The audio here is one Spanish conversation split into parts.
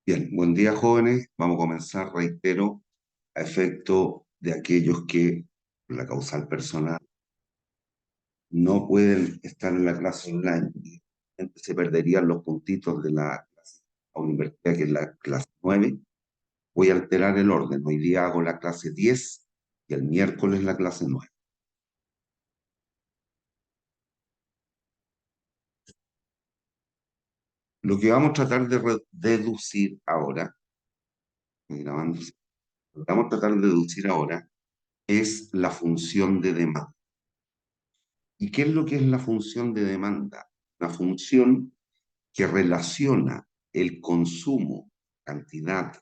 Bien, buen día jóvenes. Vamos a comenzar, reitero, a efecto de aquellos que, por la causal personal, no pueden estar en la clase online. Se perderían los puntitos de la clase a universidad, que es la clase 9. Voy a alterar el orden. Hoy día hago la clase 10 y el miércoles la clase 9. Lo que vamos a tratar de deducir ahora, grabándose, lo que vamos a tratar de deducir ahora es la función de demanda. ¿Y qué es lo que es la función de demanda? La función que relaciona el consumo, cantidad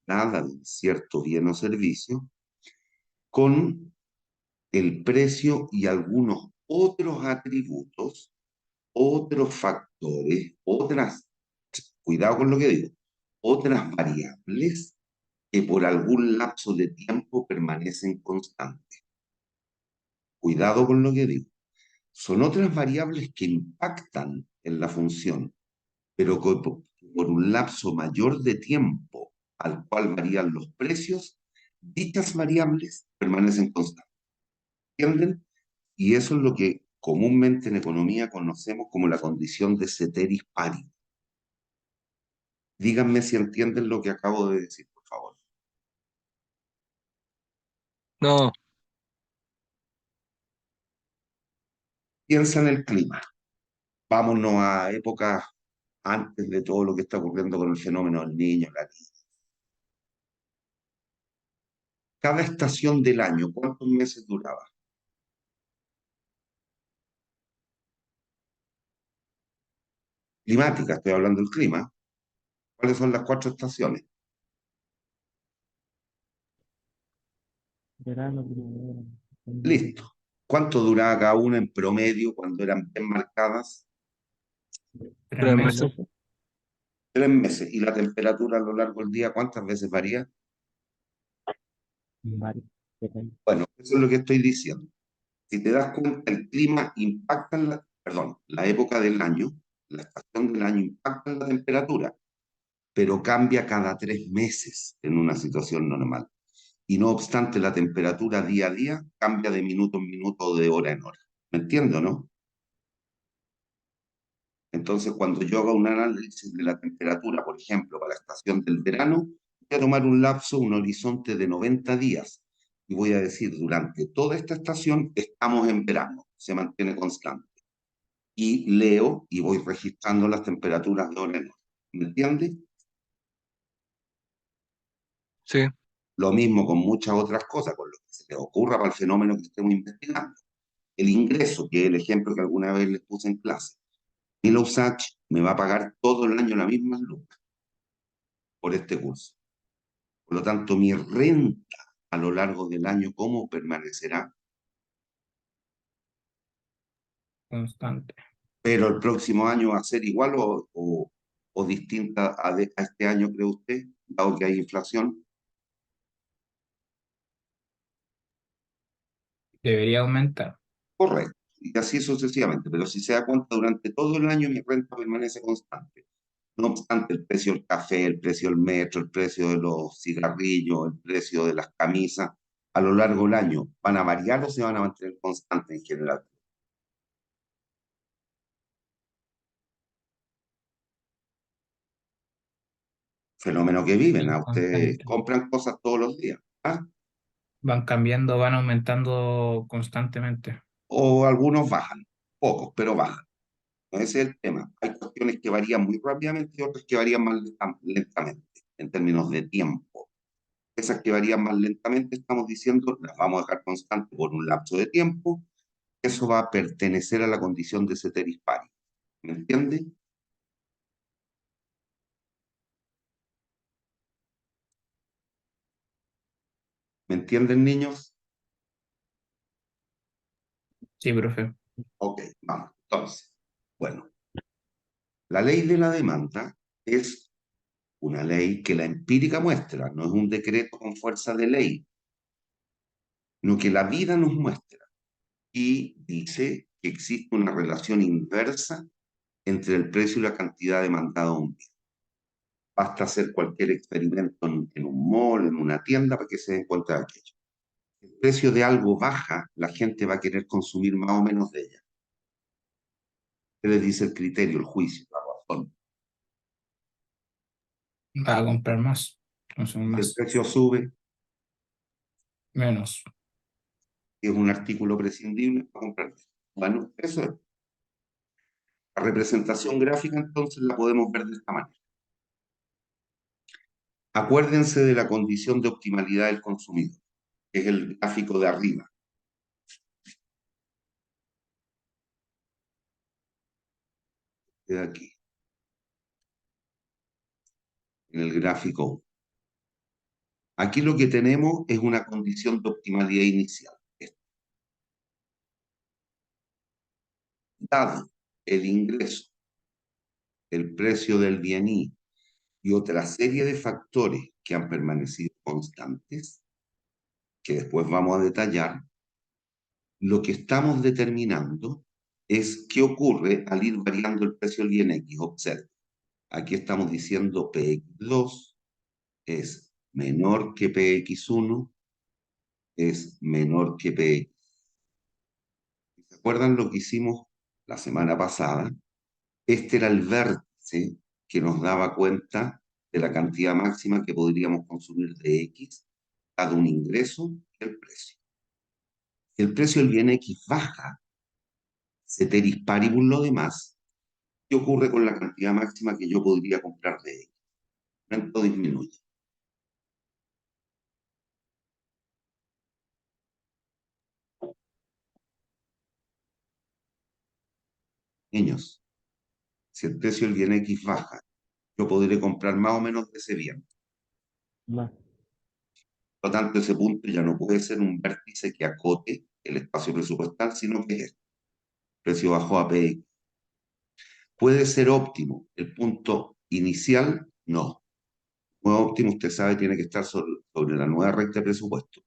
dada de un cierto bien o servicio, con el precio y algunos otros atributos, otros factores, cuidado con lo que digo, otras variables que por algún lapso de tiempo permanecen constantes. Cuidado con lo que digo. Son otras variables que impactan en la función, pero por un lapso mayor de tiempo al cual varían los precios, dichas variables permanecen constantes. ¿Entienden? Y eso es lo que comúnmente en economía conocemos como la condición de ceteris paribus. Díganme si entienden lo que acabo de decir, por favor. No, Piensa en el clima. Vámonos a épocas antes de todo lo que está ocurriendo con el fenómeno del niño, la niña. Cada estación del año, ¿cuántos meses duraba? Climática, estoy hablando del clima. ¿Cuáles son las cuatro estaciones? Verano, primavera, otoño, Listo. ¿Cuánto duraba cada una en promedio cuando eran bien marcadas? 3 meses. meses, 3 meses. ¿Y la temperatura a lo largo del día cuántas veces varía? varios, depende. Bueno, eso es lo que estoy diciendo. Si te das cuenta, el clima impacta perdón, la época del año, la estación del año impacta en la temperatura, pero cambia cada 3 meses en una situación normal. Y no obstante, la temperatura día a día cambia de minuto en minuto o de hora en hora. ¿Me entiendo, no? Entonces, cuando yo haga un análisis de la temperatura, por ejemplo, para la estación del verano, voy a tomar un lapso, un horizonte de 90 días y voy a decir, durante toda esta estación estamos en verano, se mantiene constante. Y leo y voy registrando las temperaturas de hora en hora. ¿Me entiende? Sí, Lo mismo con muchas otras cosas, con lo que se les ocurra para el fenómeno que estemos investigando. El ingreso, que es el ejemplo que alguna vez les puse en clase. Milo Usach me va a pagar todo el año la misma luz por este curso. Por lo tanto, mi renta a lo largo del año, ¿cómo permanecerá? Constante. Pero el próximo año va a ser igual o distinta a este año, cree usted, dado que hay inflación. Debería aumentar. Correcto. Y así sucesivamente. Pero si se da cuenta, durante todo el año mi renta permanece constante. No obstante, el precio del café, el precio del metro, el precio de los cigarrillos, el precio de las camisas, a lo largo del año, ¿van a variar o se van a mantener constantes en general? Fenómeno que viven, ¿ah? Ustedes Constante. compran cosas todos los días, ¿ah? Van cambiando, van aumentando constantemente. O algunos bajan, pocos, pero bajan. Ese es el tema. Hay cuestiones que varían muy rápidamente y otras que varían más lentamente, en términos de tiempo. Esas que varían más lentamente, estamos diciendo, las vamos a dejar constantes por un lapso de tiempo. Eso va a pertenecer a la condición de ceteris paribus. ¿Me entiende? ¿Me entienden, niños? Sí, profe. Ok, vamos. Entonces, bueno, la ley de la demanda es una ley que la empírica muestra, no es un decreto con fuerza de ley, sino que la vida nos muestra y dice que existe una relación inversa entre el precio y la cantidad demandada de un bien. Basta hacer cualquier experimento en un mall, en una tienda, para que se den cuenta de aquello. Si el precio de algo baja, la gente va a querer consumir más o menos de ella. ¿Qué les dice el criterio, el juicio, la razón? Va a comprar más, consumir Si el más, precio sube, menos. si es un artículo prescindible, va a comprar. Bueno, eso es. La representación gráfica, entonces, la podemos ver de esta manera. Acuérdense de la condición de optimalidad del consumidor, que es el gráfico de arriba. De aquí, en el gráfico 1. Aquí lo que tenemos es una condición de optimalidad inicial. Dado el ingreso, el precio del bien y otra serie de factores que han permanecido constantes, que después vamos a detallar, lo que estamos determinando es qué ocurre al ir variando el precio del bien X. Observe, aquí estamos diciendo PX2 es menor que PX1, es menor que PX. ¿Se acuerdan lo que hicimos la semana pasada? Este era el vértice que nos daba cuenta de la cantidad máxima que podríamos consumir de X, dado un ingreso y el precio. Si el precio del bien X baja, ceteris paribus lo demás, ¿qué ocurre con la cantidad máxima que yo podría comprar de X? ¿Cuánto disminuye? Niños, si el precio del bien X baja, yo podré comprar más o menos de ese bien. Más. Por lo tanto, ese punto ya no puede ser un vértice que acote el espacio presupuestal, sino que es este. El precio bajó a PX. ¿Puede ser óptimo el punto inicial? No. Nuevo óptimo, usted sabe, tiene que estar sobre la nueva recta de presupuesto.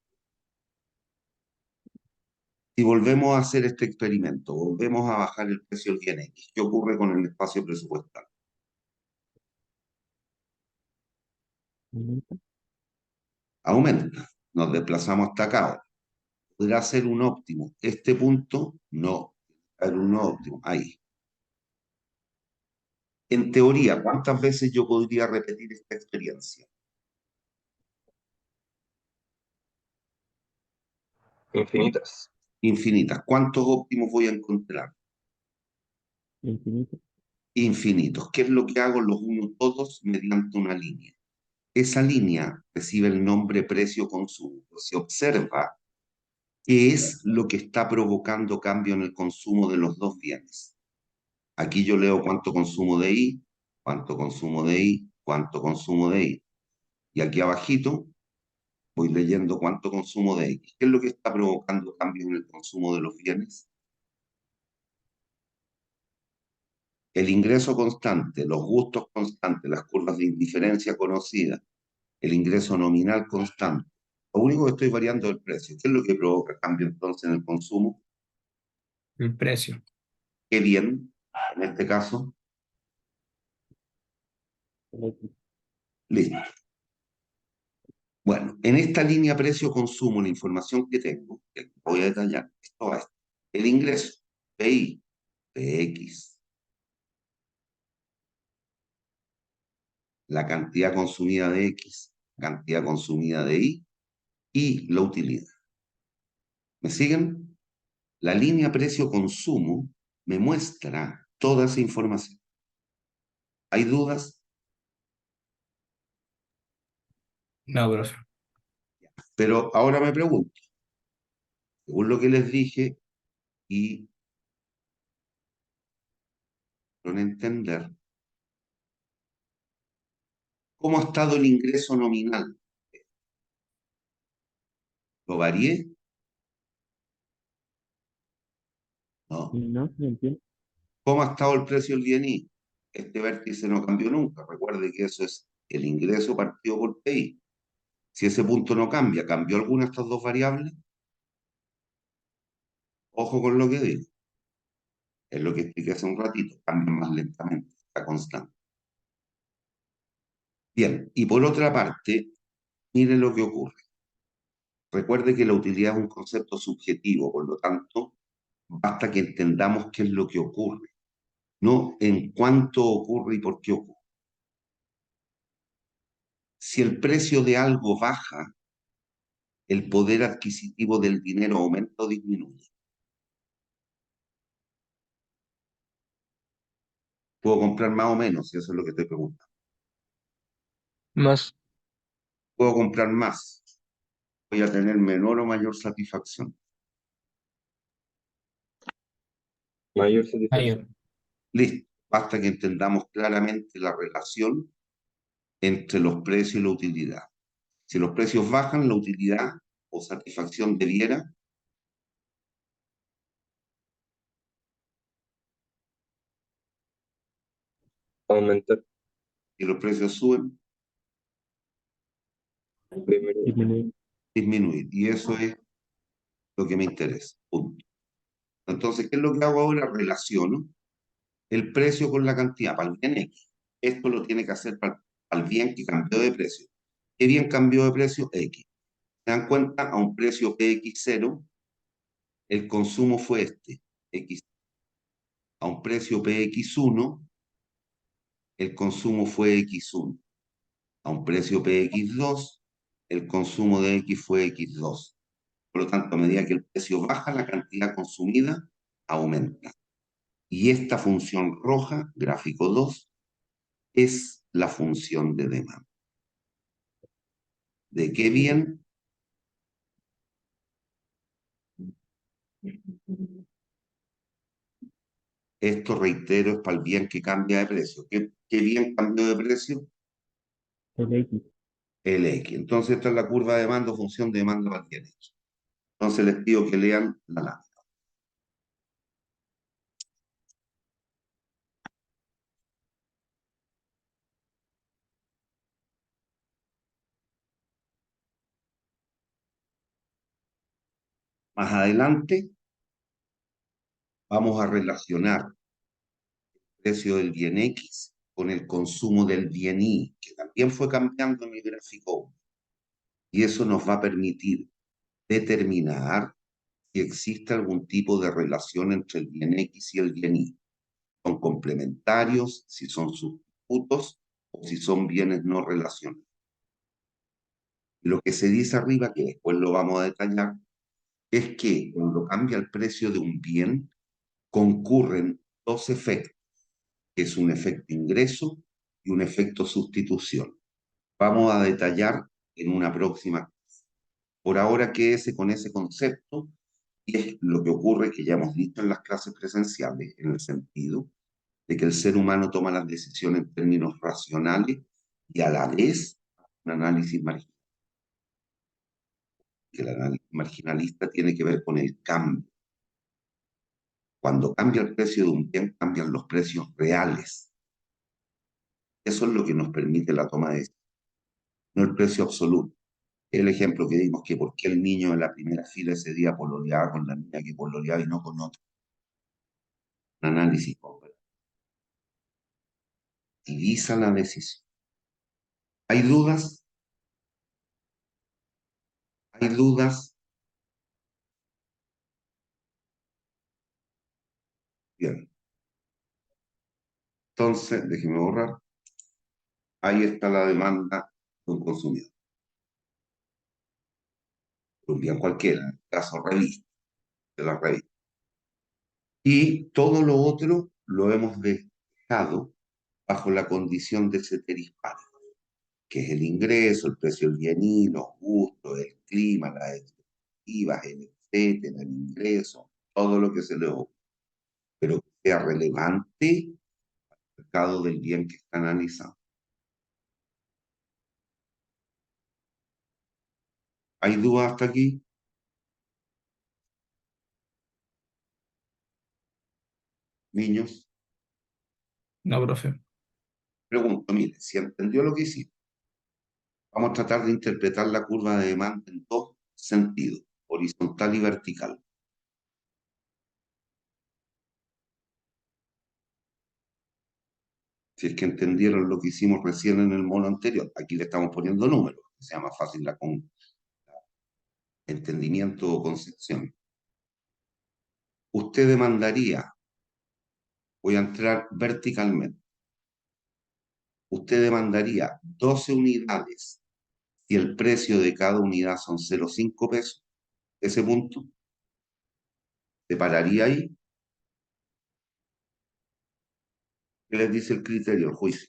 Si volvemos a hacer este experimento, volvemos a bajar el precio del bien X, ¿qué ocurre con el espacio presupuestal? Aumenta. Aumenta. Nos desplazamos hasta acá ahora. ¿Podrá ser un óptimo este punto? No. Era un óptimo. Ahí. En teoría, ¿cuántas veces yo podría repetir esta experiencia? Infinitas. Infinitas. ¿Cuántos óptimos voy a encontrar? Infinito. Infinitos. ¿Qué es lo que hago? Los uno todos mediante una línea. Esa línea recibe el nombre precio-consumo. Se observa qué es lo que está provocando cambio en el consumo de los dos bienes. Aquí yo leo cuánto consumo de I, cuánto consumo de I, cuánto consumo de I. Y aquí abajito voy leyendo cuánto consumo de X. ¿Qué es lo que está provocando cambios en el consumo de los bienes? El ingreso constante, los gustos constantes, las curvas de indiferencia conocidas, el ingreso nominal constante. Lo único que estoy variando es el precio. ¿Qué es lo que provoca cambio entonces en el consumo? El precio. ¿Qué bien? En este caso, El X. listo. Bueno, en esta línea precio-consumo, la información que tengo, que voy a detallar, esto es el ingreso, PI, PX, la cantidad consumida de X, cantidad consumida de y la utilidad. ¿Me siguen? La línea precio-consumo me muestra toda esa información. ¿Hay dudas? No, profe. Pero ahora me pregunto, según lo que les dije y con entender, ¿cómo ha estado el ingreso nominal? ¿Lo varié? No. No, no entiendo. ¿Cómo ha estado el precio del bien I? Este vértice no cambió nunca. Recuerde que eso es el ingreso partido por PI. Si ese punto no cambia, ¿cambió alguna de estas dos variables? Ojo con lo que digo. Es lo que expliqué hace un ratito. Cambia más lentamente, está constante. Bien, y por otra parte, mire lo que ocurre. Recuerde que la utilidad es un concepto subjetivo, por lo tanto, basta que entendamos qué es lo que ocurre, no en cuánto ocurre y por qué ocurre. Si el precio de algo baja, el poder adquisitivo del dinero aumenta o disminuye. ¿Puedo comprar más o menos? Si eso es lo que estoy preguntando. Más. ¿Puedo comprar más? ¿Voy a tener menor o mayor satisfacción? Mayor satisfacción. Mayor. Listo. Basta que entendamos claramente la relación entre los precios y la utilidad. Si los precios bajan, la utilidad o satisfacción debiera. Aumentar. Si los precios suben, Disminuir. Disminuir. disminuir. Y eso es lo que me interesa. Punto. Entonces, ¿qué es lo que hago ahora? Relaciono el precio con la cantidad para el bien X. Esto lo tiene que hacer para el bien que cambió de precio. ¿Qué bien cambió de precio? X. ¿Se dan cuenta? A un precio PX0, el consumo fue este, X. A un precio PX1, el consumo fue X1. A un precio PX2, el consumo de X fue X2. Por lo tanto, a medida que el precio baja, la cantidad consumida aumenta. Y esta función roja, gráfico 2, es la función de demanda. ¿De qué bien? Esto, reitero, es para el bien que cambia de precio. ¿Qué bien cambió de precio? El X. El X. Entonces, esta es la curva de demanda o función de demanda para el bien X. Entonces, les pido que lean la lámina. Más adelante, vamos a relacionar el precio del bien X con el consumo del bien Y, que también fue cambiando en el gráfico. Y eso nos va a permitir determinar si existe algún tipo de relación entre el bien X y el bien Y. Son complementarios, si son sustitutos o si son bienes no relacionados. Lo que se dice arriba, que después lo vamos a detallar, es que cuando cambia el precio de un bien, concurren dos efectos, que es un efecto ingreso y un efecto sustitución. Vamos a detallar en una próxima clase. Por ahora quédese con ese concepto, y es lo que ocurre que ya hemos visto en las clases presenciales, en el sentido de que el ser humano toma las decisiones en términos racionales y a la vez un análisis marginal. Que el análisis marginalista tiene que ver con el cambio. Cuando cambia el precio de un bien, cambian los precios reales. Eso es lo que nos permite la toma de decisiones, no el precio absoluto. El ejemplo que dimos, que por qué el niño en la primera fila ese día pololeaba con la niña que pololeaba y no con otra. Un análisis competitiviza la decisión. ¿Hay dudas? ¿Hay dudas? Bien. Entonces, déjeme borrar. Ahí está la demanda de un consumidor. Un bien cualquiera, en el caso revista, de la revista. Y todo lo otro lo hemos dejado bajo la condición de ceteris paribus, que es el ingreso, el precio del bien y, los gustos, el clima, las expectativas, el etcétera, el ingreso, todo lo que se le ocurra, pero que sea relevante al mercado del bien que está analizando. ¿Hay dudas hasta aquí? Niños, No, profe. pregunto, mire, si entendió lo que hicimos, vamos a tratar de interpretar la curva de demanda en dos sentidos, horizontal y vertical. Si es que entendieron lo que hicimos recién en el mono anterior. Aquí le estamos poniendo números, que sea más fácil la entendimiento o concepción. Usted demandaría, voy a entrar verticalmente, usted demandaría 12 unidades si el precio de cada unidad son 0,5 pesos. Ese punto, ¿se pararía ahí? ¿Qué les dice el criterio, el juicio?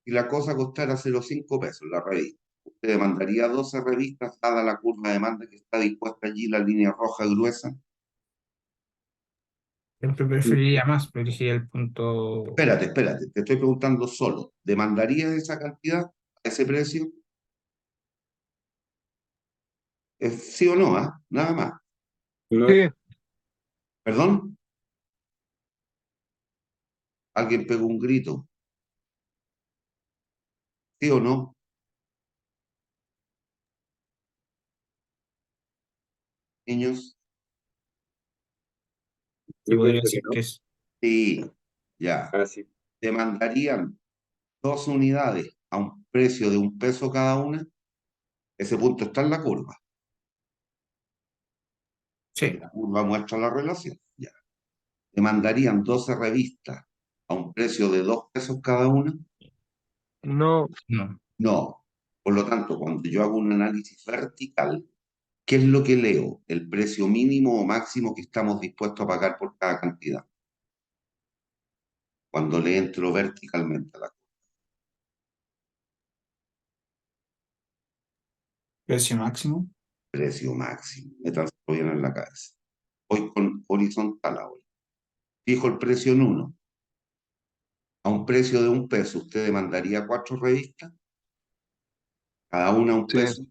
Si la cosa costara 0,5 pesos, la revista, usted demandaría 12 revistas, dada la curva de demanda que está dispuesta allí, la línea roja gruesa. Siempre preferiría más, pero elegiría el punto. Espérate, te estoy preguntando solo. ¿Demandarías esa cantidad, a ese precio? ¿Sí o no? ¿Ah? Nada más. No, Sí, ¿Perdón? Alguien pegó un grito. ¿Sí o no? Niños. Se yo podría pienso que decir no. que es. Sí, ya. Ah, sí. ¿Demandarían 2 unidades a un precio de 1 peso cada una? Ese punto está en la curva. Sí, La curva muestra la relación. Ya. ¿Demandarían 12 revistas a un precio de 2 pesos cada una? no, no. No. Por lo tanto, cuando yo hago un análisis vertical, ¿qué es lo que leo? El precio mínimo o máximo que estamos dispuestos a pagar por cada cantidad. Cuando le entro verticalmente a la Precio máximo. precio máximo, me transfiero bien en la cabeza. Voy con horizontal ahora. Fijo el precio en 1. A un precio de 1 peso, ¿usted demandaría 4 revistas? ¿Cada una a un sí, peso?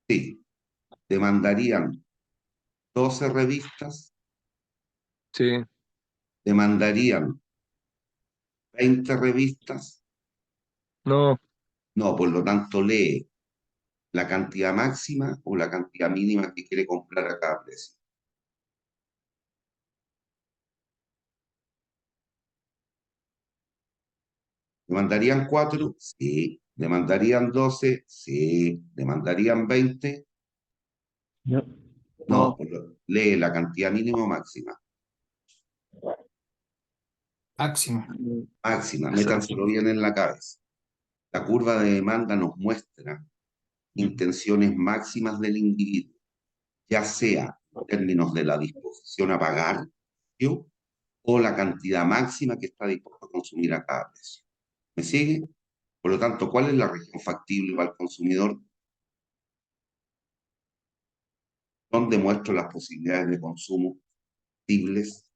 Sí. ¿Demandarían 12 revistas? sí, ¿Demandarían 20 revistas? no, No, por lo tanto lee la cantidad máxima o la cantidad mínima que quiere comprar a cada precio. ¿Demandarían 4? Sí. ¿Demandarían 12? Sí. ¿Demandarían 20? No. No, no, lee la cantidad mínima o máxima. Máximo. Máxima, exacto. métanselo bien en la cabeza. La curva de demanda nos muestra intenciones máximas del individuo, ya sea en términos de la disposición a pagar ¿sí? O la cantidad máxima que está dispuesto a consumir a cada precio. ¿Me sigue? Por lo tanto, ¿cuál es la región factible para el consumidor? ¿Dónde muestro las posibilidades de consumo factibles?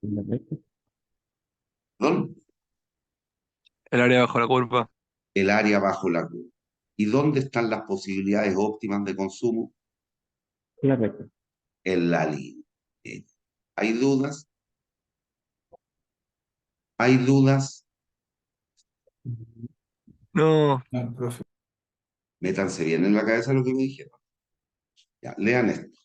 La recta. ¿Dónde? El área bajo la curva. El área bajo la curva. ¿Y dónde están las posibilidades óptimas de consumo? La recta. En la línea. ¿Hay dudas? ¿Hay dudas? No, No, profe. Métanse bien en la cabeza lo que me dijeron. Ya, lean esto.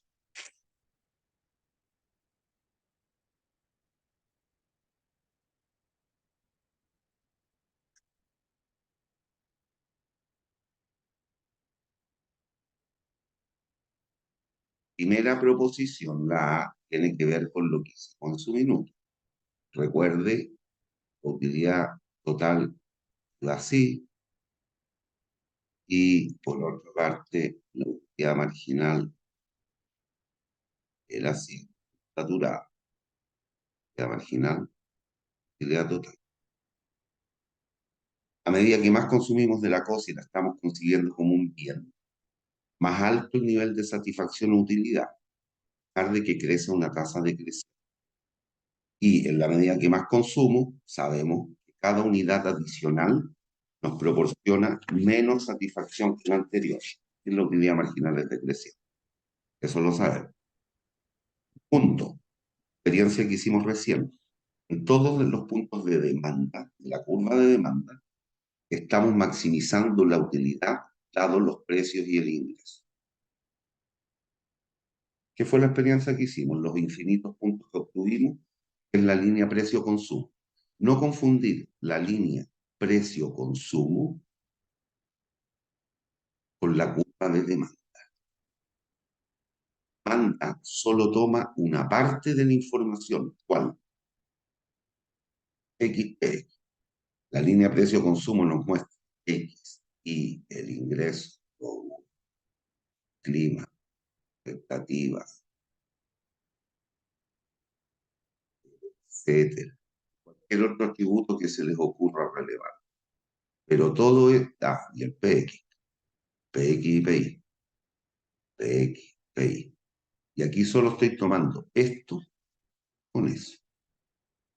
Primera proposición, la A, tiene que ver con lo que hicimos en su minuto. Recuerde, utilidad total la así, y por otra parte, la utilidad marginal era así, saturada, utilidad marginal, utilidad total. A medida que más consumimos de la cosa y la estamos consiguiendo como un bien, más alto el nivel de satisfacción o utilidad, a pesar de que crece una tasa de crecimiento. Y en la medida que más consumo, sabemos que cada unidad adicional nos proporciona menos satisfacción que la anterior, que es la utilidad marginal de decreciente. Eso lo sabemos. Punto. Experiencia que hicimos recién. En todos los puntos de demanda, de la curva de demanda, estamos maximizando la utilidad dado los precios y el ingreso. ¿Qué fue la experiencia que hicimos? Los infinitos puntos que obtuvimos en la línea precio-consumo. No confundir la línea precio-consumo con la curva de demanda. Demanda solo toma una parte de la información. ¿Cuál? XP. La línea precio-consumo nos muestra X y el ingreso, clima, expectativas, etcétera. Cualquier otro atributo que se les ocurra relevar. Pero todo está, y el PX, PX y PI, PX, PI. Y aquí solo estoy tomando esto con eso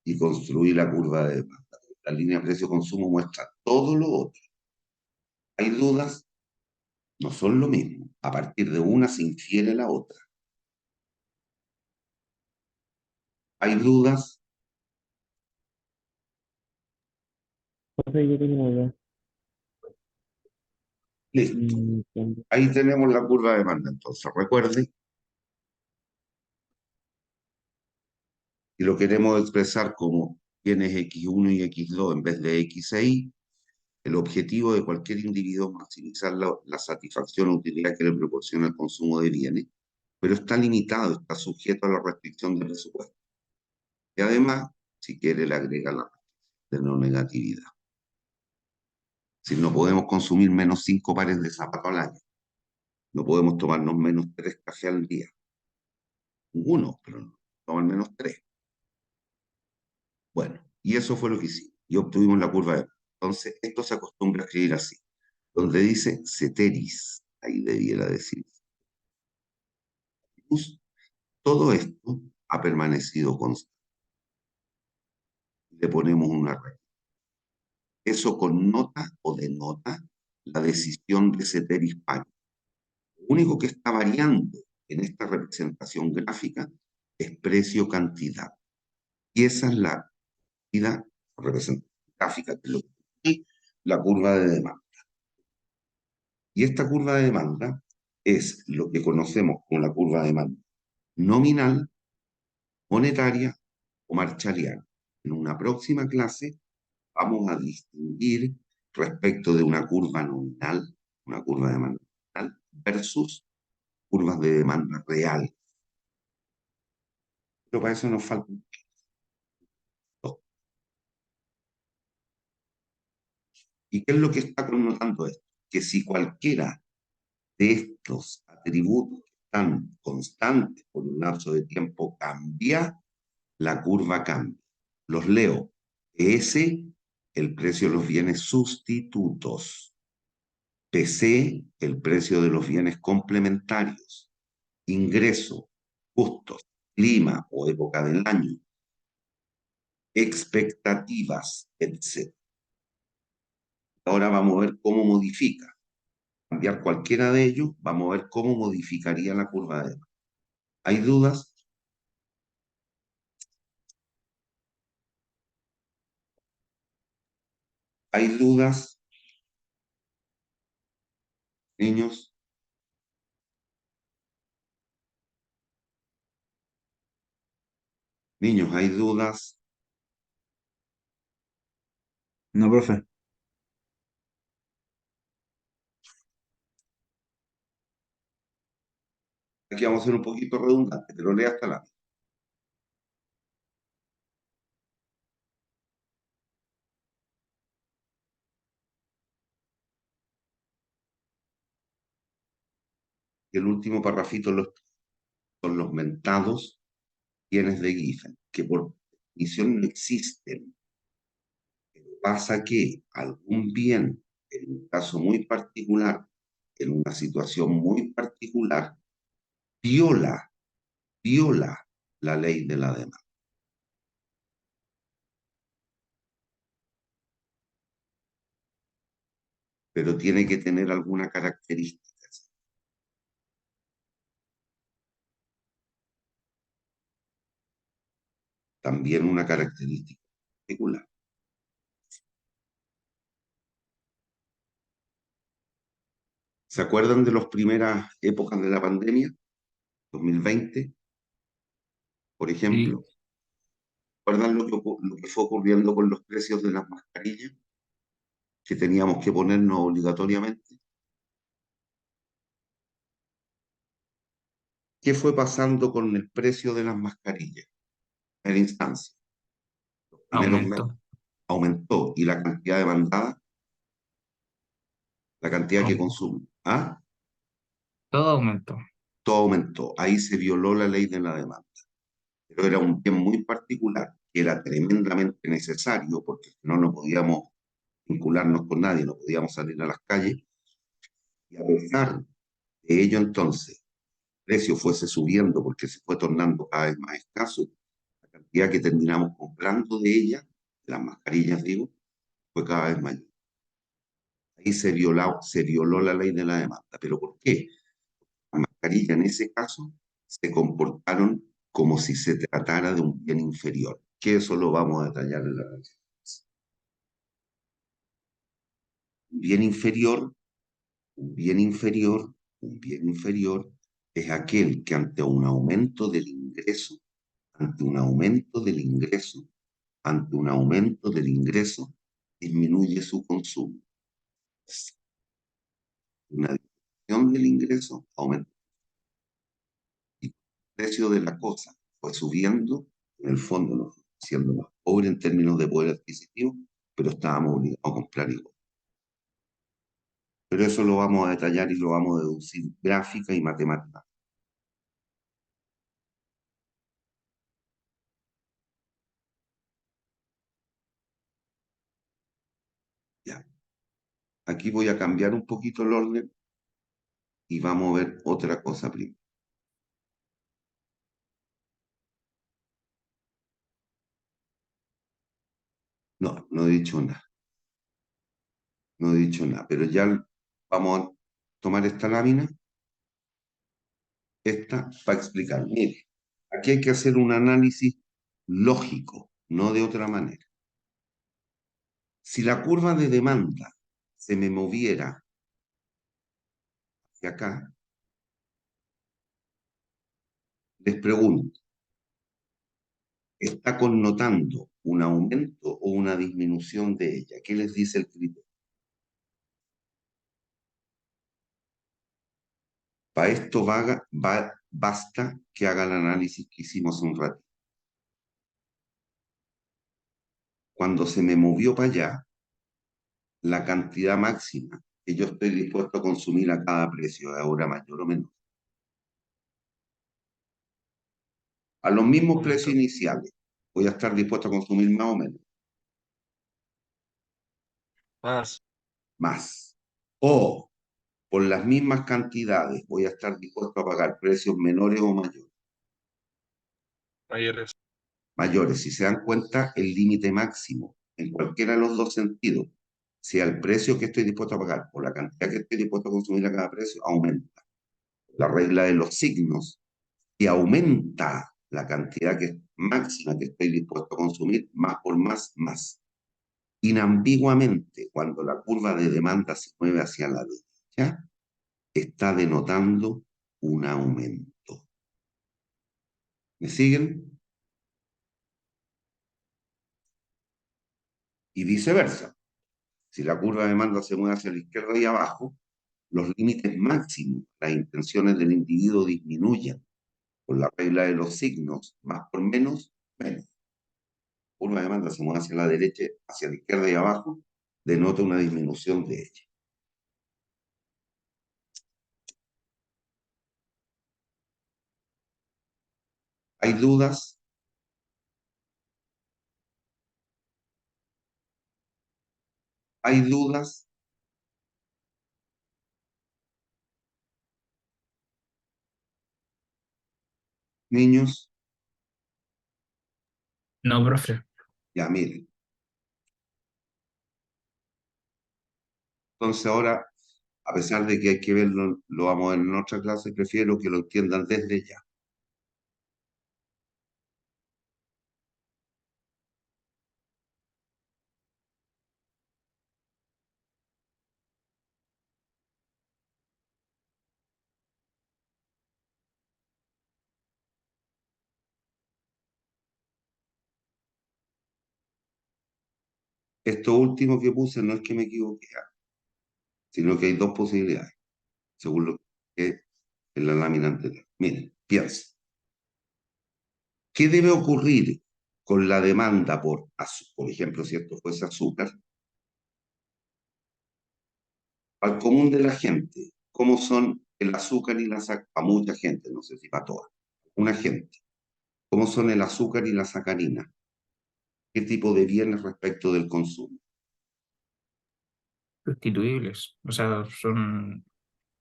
y construir la curva de demanda. La línea precio-consumo muestra todo lo otro. ¿Hay dudas? No son lo mismo. A partir de una se infiere la otra. ¿Hay dudas? Profe, yo tengo una duda. Listo. Cuando- Ahí tenemos la curva de demanda. Entonces, recuerde, si lo queremos expresar como tienes X1 y X2 en vez de X e Y, el objetivo de cualquier individuo es maximizar la satisfacción o utilidad que le proporciona el consumo de bienes, pero está limitado, está sujeto a la restricción de presupuesto. Y además, si quiere, le agrega la de no negatividad. Si no podemos consumir menos 5 pares de zapatos al año, no podemos tomarnos menos 3 cafés al día. Uno, pero no tomar menos 3. Bueno, y eso fue lo que hicimos. Y obtuvimos la curva de... Entonces, esto se acostumbra a escribir así. Donde dice ceteris, ahí debiera decir. Todo esto ha permanecido constante. Le ponemos una regla. Eso connota o denota la decisión de ceteris paribus. Lo único que está variando en esta representación gráfica es precio-cantidad. Y esa es la representación gráfica, que es lo que es la curva de demanda. Y esta curva de demanda es lo que conocemos como la curva de demanda nominal, monetaria o marshaliana. En una próxima clase vamos a distinguir respecto de una curva nominal, una curva de demanda nominal, versus curvas de demanda real. Pero para eso nos falta un poquito. ¿Y qué es lo que está connotando esto? Que si cualquiera de estos atributos que están constantes por un lapso de tiempo cambia, la curva cambia. Los leo. S, el precio de los bienes sustitutos. PC, el precio de los bienes complementarios. Ingreso, costos, clima o época del año. Expectativas, etc. Ahora vamos a ver cómo modifica. Cambiar cualquiera de ellos, vamos a ver cómo modificaría la curva de demanda. ¿Hay dudas? ¿Hay dudas, niños? Niños, ¿hay dudas? No, profe. Aquí vamos a ser un poquito redundantes, pero lea hasta la... Y el último parrafito son los mentados bienes de Giffen, que por definición no existen. Pasa que algún bien, en un caso muy particular, en una situación muy particular, viola la ley de la demanda. Pero tiene que tener alguna característica. También una característica particular. ¿Se acuerdan de las primeras épocas de la pandemia? 2020, por Sí, ejemplo. ¿Recuerdan lo que fue ocurriendo con los precios de las mascarillas que teníamos que ponernos obligatoriamente? ¿Qué fue pasando con el precio de las mascarillas? En primera instancia, primeros meses aumentó, aumentó y la cantidad demandada, la cantidad que aumentó. consume, ¿ah? Todo aumentó. Todo aumentó. Ahí se violó la ley de la demanda. Pero era un bien muy particular, que era tremendamente necesario, porque si no, no podíamos vincularnos con nadie, no podíamos salir a las calles. Y a pesar de ello, entonces, el precio fuese subiendo porque se fue tornando cada vez más escaso, la cantidad que terminamos comprando de ella, de las mascarillas, digo, fue cada vez mayor. Ahí se violó la ley de la demanda. ¿Pero por qué? Las mascarillas en ese caso se comportaron como si se tratara de un bien inferior, que eso lo vamos a detallar en la análisis. Un bien inferior, un bien inferior, un bien inferior es aquel que ante un aumento del ingreso, ante un aumento del ingreso, ante un aumento del ingreso, disminuye su consumo. Una disminución del ingreso aumenta. Y el precio de la cosa fue subiendo, en el fondo nos fue siendo más pobre en términos de poder adquisitivo, pero estábamos obligados a comprar igual. Pero eso lo vamos a detallar y lo vamos a deducir gráfica y matemática. Ya. Aquí voy a cambiar un poquito el orden y vamos a ver otra cosa primero. No, no he dicho nada, no he dicho nada, pero ya vamos a tomar esta lámina, esta, para explicar. Mire, aquí hay que hacer un análisis lógico, no de otra manera. Si la curva de demanda se me moviera hacia acá, les pregunto, ¿está connotando un aumento o una disminución de ella? ¿Qué les dice el criterio? Para esto basta que haga el análisis que hicimos un rato. Cuando se me movió para allá, la cantidad máxima que yo estoy dispuesto a consumir a cada precio, ¿es ahora mayor o menor? A los mismos precios iniciales, voy a estar dispuesto a consumir más o menos, Más. más. O por las mismas cantidades, voy a estar dispuesto a pagar precios menores o mayores. Mayores. Mayores, si se dan cuenta, el límite máximo en cualquiera de los dos sentidos, sea el precio que estoy dispuesto a pagar o la cantidad que estoy dispuesto a consumir a cada precio, aumenta. La regla de los signos, y aumenta la cantidad máxima que estoy dispuesto a consumir, más por más, más. Inambiguamente, cuando la curva de demanda se mueve hacia la derecha, está denotando un aumento. ¿Me siguen? Y viceversa. Si la curva de demanda se mueve hacia la izquierda y abajo, los límites máximos, las intenciones del individuo disminuyen por la regla de los signos, más por menos, menos. Curva de demanda se mueve hacia la derecha, hacia la izquierda y abajo, denota una disminución de ella. ¿Hay dudas? ¿Hay dudas? Niños, No, profe. ya miren. Entonces ahora, a pesar de que hay que verlo, lo vamos a ver en otra clase, prefiero que lo entiendan desde ya. Esto último que puse no es que me equivoqué, sino que hay dos posibilidades, según lo que en la lámina anterior. Miren, piensa. ¿Qué debe ocurrir con la demanda por ejemplo, si esto fuese azúcar, al común de la gente? ¿Cómo son el azúcar y la sacarina? A mucha gente, no sé si para todas. Una gente. ¿Cómo son el azúcar y la sacarina? ¿Qué tipo de bienes respecto del consumo? Sustituibles. O sea, son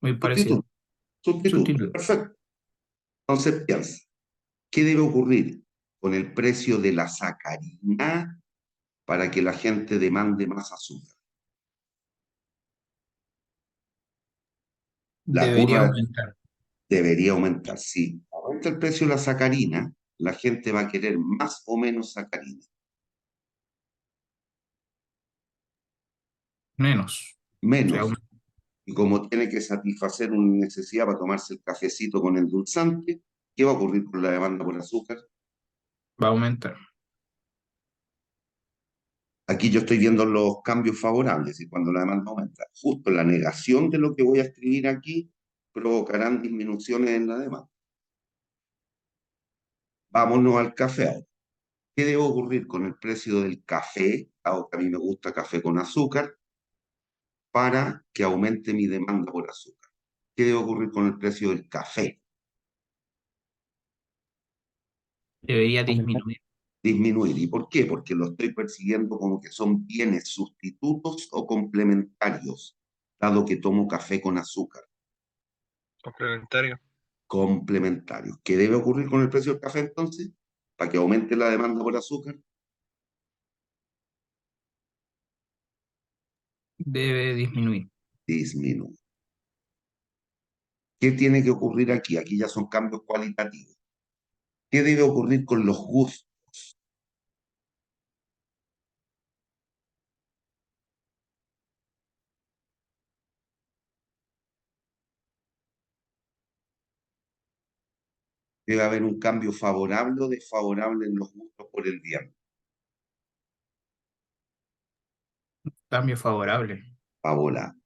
muy parecidos. Sustituto. Sustituto. Sustituibles. Perfecto. Entonces piensa. ¿Qué debe ocurrir con el precio de la sacarina para que la gente demande más azúcar? La Debería curva aumentar. debería aumentar. Si aumenta el precio de la sacarina, la gente va a querer más o menos sacarina. Menos. O sea, Menos. Y como tiene que satisfacer una necesidad para tomarse el cafecito con el dulzante, ¿qué va a ocurrir con la demanda por azúcar? va a aumentar. Aquí yo estoy viendo los cambios favorables y cuando la demanda aumenta, justo la negación de lo que voy a escribir aquí provocarán disminuciones en la demanda. Vámonos al café ahora. ¿Qué debe ocurrir con el precio del café? Dado que a mí me gusta café con azúcar, para que aumente mi demanda por azúcar. ¿Qué debe ocurrir con el precio del café? Debería Aumentar. disminuir. Disminuir. ¿Y por qué? Porque lo estoy persiguiendo como que son bienes sustitutos o complementarios, dado que tomo café con azúcar. Complementario. Complementarios. ¿Qué debe ocurrir con el precio del café entonces? Para que aumente la demanda por azúcar. Debe disminuir. Disminuir. ¿Qué tiene que ocurrir aquí? Aquí ya son cambios cualitativos. ¿Qué debe ocurrir con los gustos? Debe haber un cambio favorable o desfavorable en los gustos por el bien. Cambio favorable. Favorable.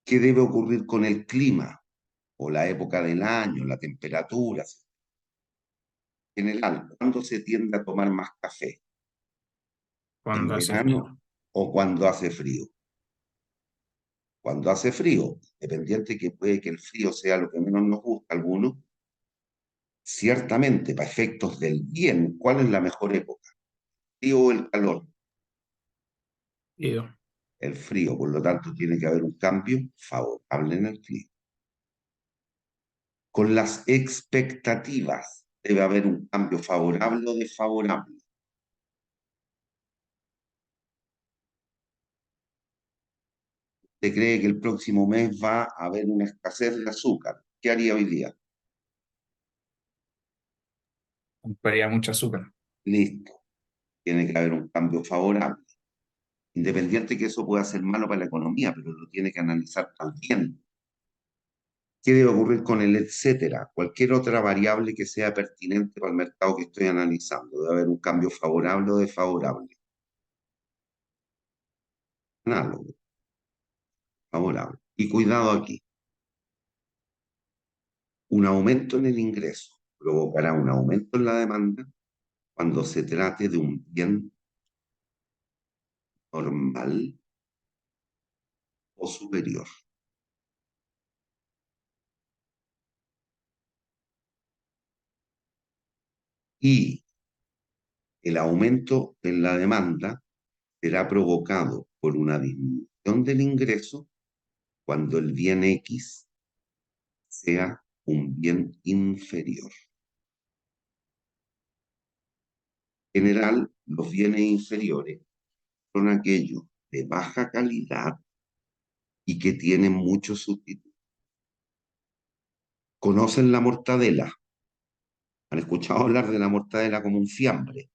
¿Qué debe ocurrir con el clima o la época del año, la temperatura? En general, ¿cuándo se tiende a tomar más café? ¿En Cuando hace frío. verano o cuando hace frío? Cuando hace frío, dependiente que puede que el frío sea lo que menos nos gusta a algunos, ciertamente, para efectos del bien, ¿cuál es la mejor época? ¿Frío o el calor? Frío. El frío, por lo tanto, tiene que haber un cambio favorable en el clima. Con las expectativas, debe haber un cambio favorable o desfavorable. ¿Usted cree que el próximo mes va a haber una escasez de azúcar? ¿Qué haría hoy día? Compraría mucho azúcar. Listo. Tiene que haber un cambio favorable. Independiente que eso pueda ser malo para la economía, pero lo tiene que analizar también. ¿Qué debe ocurrir con el etcétera? Cualquier otra variable que sea pertinente para el mercado que estoy analizando. Debe haber un cambio favorable o desfavorable. Análogo, favorable. Y cuidado aquí. Un aumento en el ingreso provocará un aumento en la demanda cuando se trate de un bien normal o superior. Y el aumento en la demanda será provocado por una disminución del ingreso cuando el bien X sea un bien inferior. En general, los bienes inferiores son aquellos de baja calidad y que tienen muchos sustitutos. ¿Conocen la mortadela? ¿Han escuchado hablar de la mortadela como un fiambre?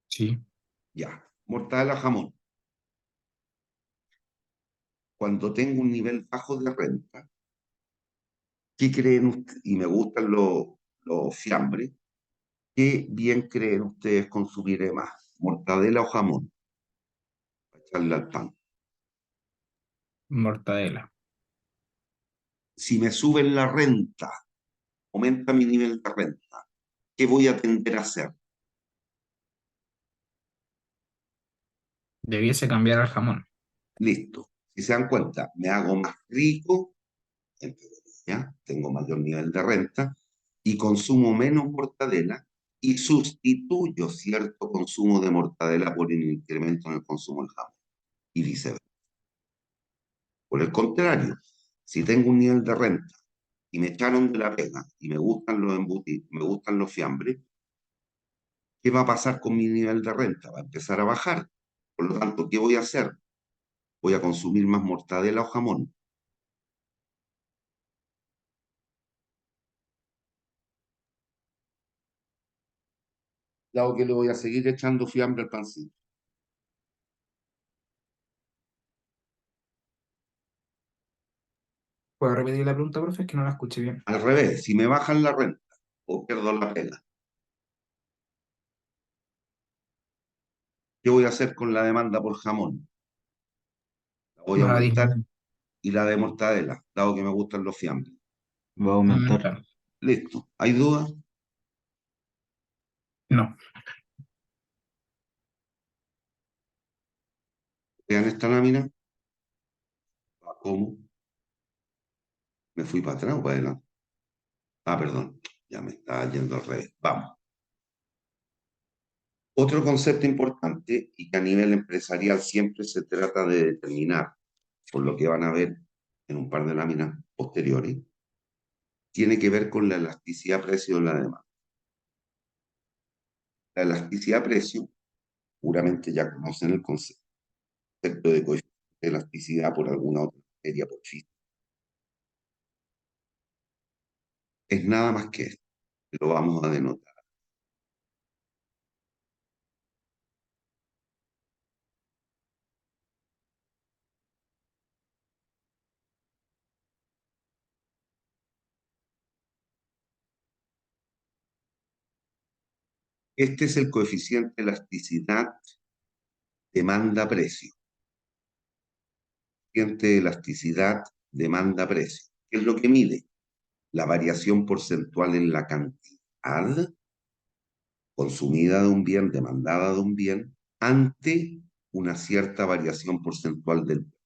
Sí. Ya, mortadela jamón. Cuando tengo un nivel bajo de renta, ¿qué creen ustedes? Y me gustan los fiambres. ¿Qué bien creen ustedes consumiré más? ¿Mortadela o jamón? Para echarle al pan. Mortadela. Si me suben la renta, aumenta mi nivel de renta, ¿qué voy a tender a hacer? Debiese cambiar al jamón. Listo. Si se dan cuenta, me hago más rico, entre comillas, tengo mayor nivel de renta y consumo menos mortadela y sustituyo cierto consumo de mortadela por un incremento en el consumo del jamón y viceversa. Por el contrario, si tengo un nivel de renta y me echaron de la pega y me gustan los embutidos, me gustan los fiambres, ¿qué va a pasar con mi nivel de renta? Va a empezar a bajar. Por lo tanto, ¿qué voy a hacer? Voy a consumir más mortadela o jamón. Dado que le voy a seguir echando fiambre al pancito. ¿Puedo repetir la pregunta, profe? Es que no la escuché bien. Al revés, si me bajan la renta o pierdo la pega, ¿qué voy a hacer con la demanda por jamón? La voy a Va a aumentar disminuir. y la de mortadela, dado que me gustan los fiambres. Va a aumentar. Aumentar. Listo. ¿Hay dudas? No. Vean esta lámina. ¿Cómo? ¿Me fui para atrás o para adelante? Ah, perdón. Ya me estaba yendo al revés. Vamos. Otro concepto importante y que a nivel empresarial siempre se trata de determinar, por lo que van a ver en un par de láminas posteriores, tiene que ver con la elasticidad precio de la demanda. La elasticidad precio, seguramente ya conocen el concepto de coeficiente de elasticidad por alguna otra materia por física. Es nada más que esto, lo vamos a denotar. Este es el coeficiente de elasticidad demanda-precio. Coeficiente de elasticidad demanda-precio. ¿Qué es lo que mide? La variación porcentual en la cantidad consumida de un bien, demandada de un bien, ante una cierta variación porcentual del precio.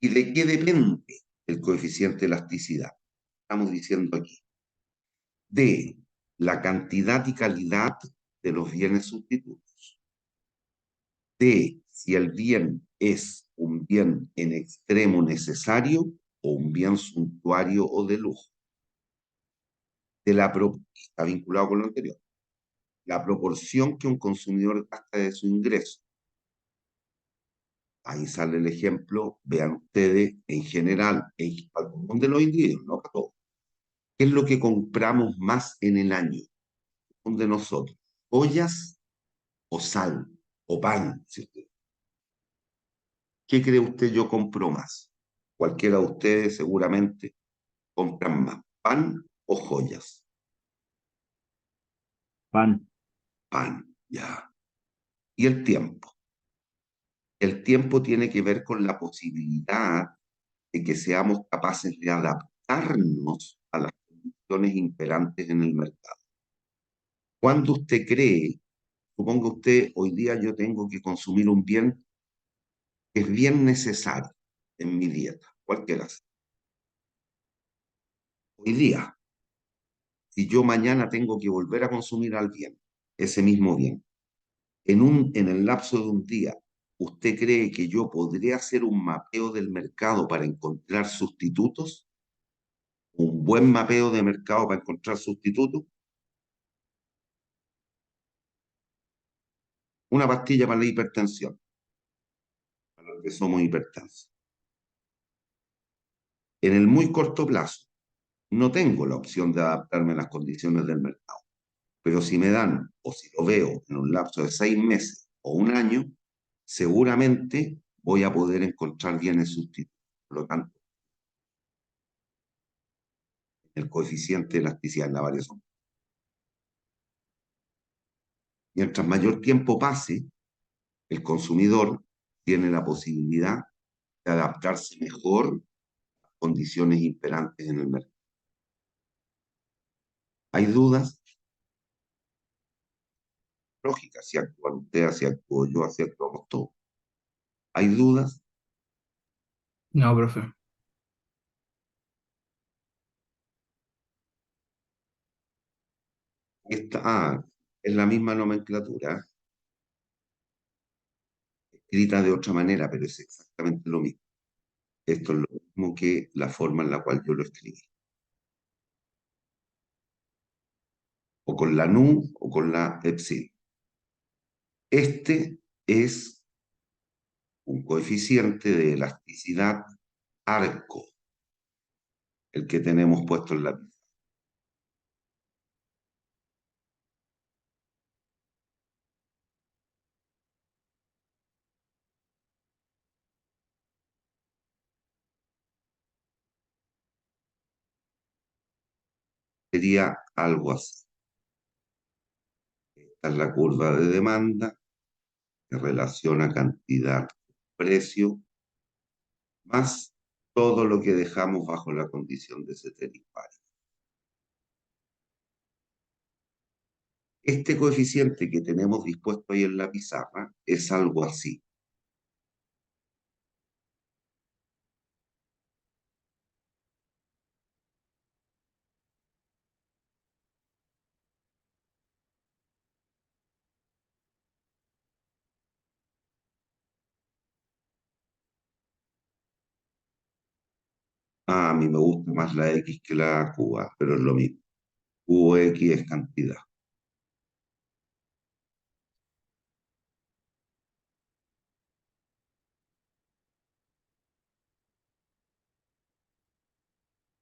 ¿Y de qué depende el coeficiente de elasticidad? Estamos diciendo aquí. De la cantidad y calidad de los bienes sustitutos. De si el bien es un bien en extremo necesario o un bien suntuario o de lujo. Está vinculado con lo anterior. La proporción que un consumidor gasta de su ingreso. Ahí sale el ejemplo, vean ustedes, en general, para el común de los individuos, no para todos. ¿Qué es lo que compramos más en el año? De nosotros, ollas o sal o pan. Si usted. ¿Qué cree usted yo compro más? Cualquiera de ustedes seguramente compran más pan o joyas. Pan. Pan, ya. Y el tiempo. El tiempo tiene que ver con la posibilidad de que seamos capaces de adaptarnos a las condiciones imperantes en el mercado. Cuando usted cree, suponga usted, hoy día yo tengo que consumir un bien que es bien necesario en mi dieta, cualquiera sea. Hoy día, si yo mañana tengo que volver a consumir al bien, ese mismo bien, en el lapso de un día, ¿usted cree que yo podría hacer un mapeo del mercado para encontrar sustitutos? ¿Un buen mapeo de mercado para encontrar sustitutos? Una pastilla para la hipertensión, para los que somos hipertensos. En el muy corto plazo, no tengo la opción de adaptarme a las condiciones del mercado. Pero si me dan, o si lo veo en un lapso de 6 meses o un año, seguramente voy a poder encontrar bienes sustitutos. Por lo tanto, el coeficiente de elasticidad en la variación. Mientras mayor tiempo pase, el consumidor tiene la posibilidad de adaptarse mejor a condiciones imperantes en el mercado. ¿Hay dudas? Lógica, si actúa usted, si actúo yo, si actuamos todos. ¿Hay dudas? No, profe. Es la misma nomenclatura, escrita de otra manera, pero es exactamente lo mismo. Esto es lo mismo que la forma en la cual yo lo escribí. O con la nu o con la epsilon. Este es un coeficiente de elasticidad arco, el que tenemos puesto en la pizarra. Sería algo así. Esta es la curva de demanda que relaciona cantidad-precio más todo lo que dejamos bajo la condición de ceteris paribus. Este coeficiente que tenemos dispuesto ahí en la pizarra es algo así. A mí me gusta más la X que la QA, pero es lo mismo. QX es cantidad.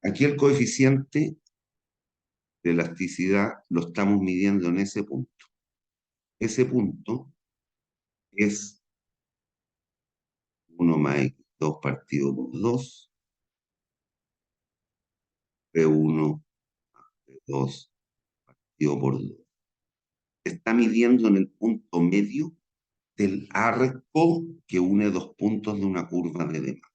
Aquí el coeficiente de elasticidad lo estamos midiendo en ese punto. Ese punto es 1 más X2 partido por 2, P1 más P2 partido por 2. Se está midiendo en el punto medio del arco que une dos puntos de una curva de demanda.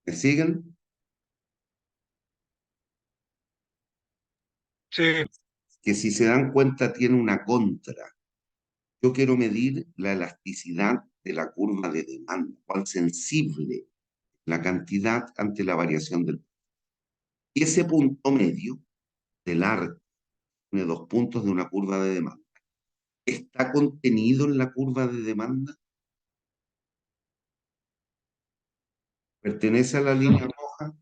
¿Me siguen? Sí, Que si se dan cuenta tiene una contra. Yo quiero medir la elasticidad de la curva de demanda, cuál sensible la cantidad ante la variación del. Y ese punto medio del arco de dos puntos de una curva de demanda está contenido en la curva de demanda, pertenece a la línea roja,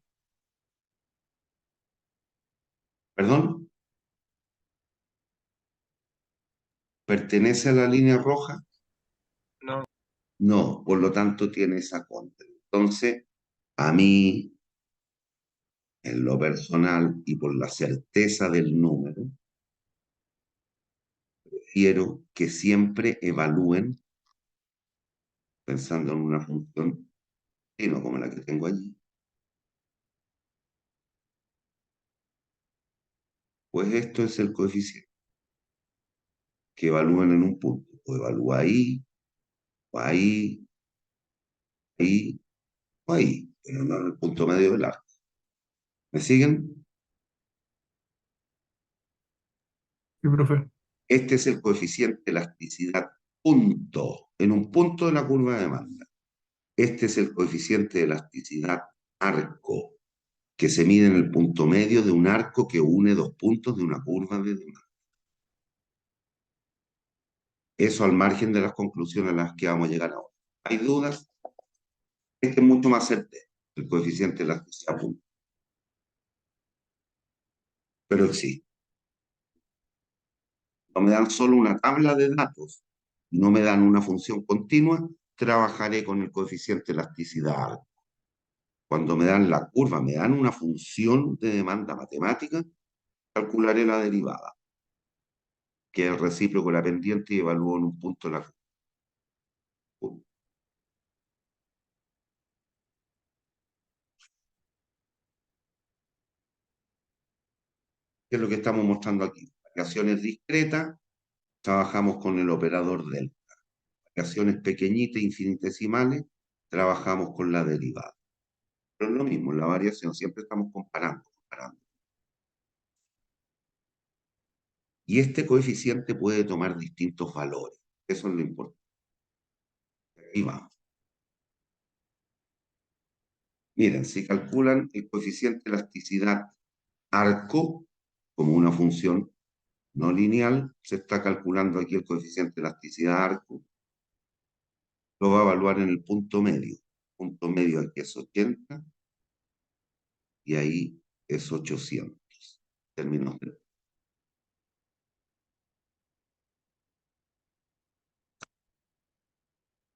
perdón, pertenece a la línea roja, no, no, por lo tanto tiene esa contra. Entonces, a mí, en lo personal y por la certeza del número, prefiero que siempre evalúen pensando en una función, y no como la que tengo allí. Pues esto es el coeficiente que evalúan en un punto. O evalúa ahí, o ahí, ahí, o ahí, pero no en el punto medio del arco. ¿Me siguen? Sí, profe. Este es el coeficiente de elasticidad punto, en un punto de la curva de demanda. Este es el coeficiente de elasticidad arco, que se mide en el punto medio de un arco que une dos puntos de una curva de demanda. Eso al margen de las conclusiones a las que vamos a llegar ahora. ¿Hay dudas? Este es mucho más certero, el coeficiente de elasticidad punto. Pero existe. No me dan solo una tabla de datos, no me dan una función continua, trabajaré con el coeficiente de elasticidad arco. Cuando me dan la curva, me dan una función de demanda matemática, calcularé la derivada, que es el recíproco de la pendiente y evalúo en un punto la curva. ¿Qué es lo que estamos mostrando aquí? Variaciones discretas, trabajamos con el operador delta. Variaciones pequeñitas, infinitesimales, trabajamos con la derivada. Pero es lo mismo, la variación, siempre estamos comparando. Y este coeficiente puede tomar distintos valores. Eso es lo importante. Aquí vamos. Miren, si calculan el coeficiente de elasticidad arco como una función no lineal, se está calculando aquí el coeficiente de elasticidad arco, lo va a evaluar en el punto medio. Punto medio aquí es 80 y ahí es 800. Términos de...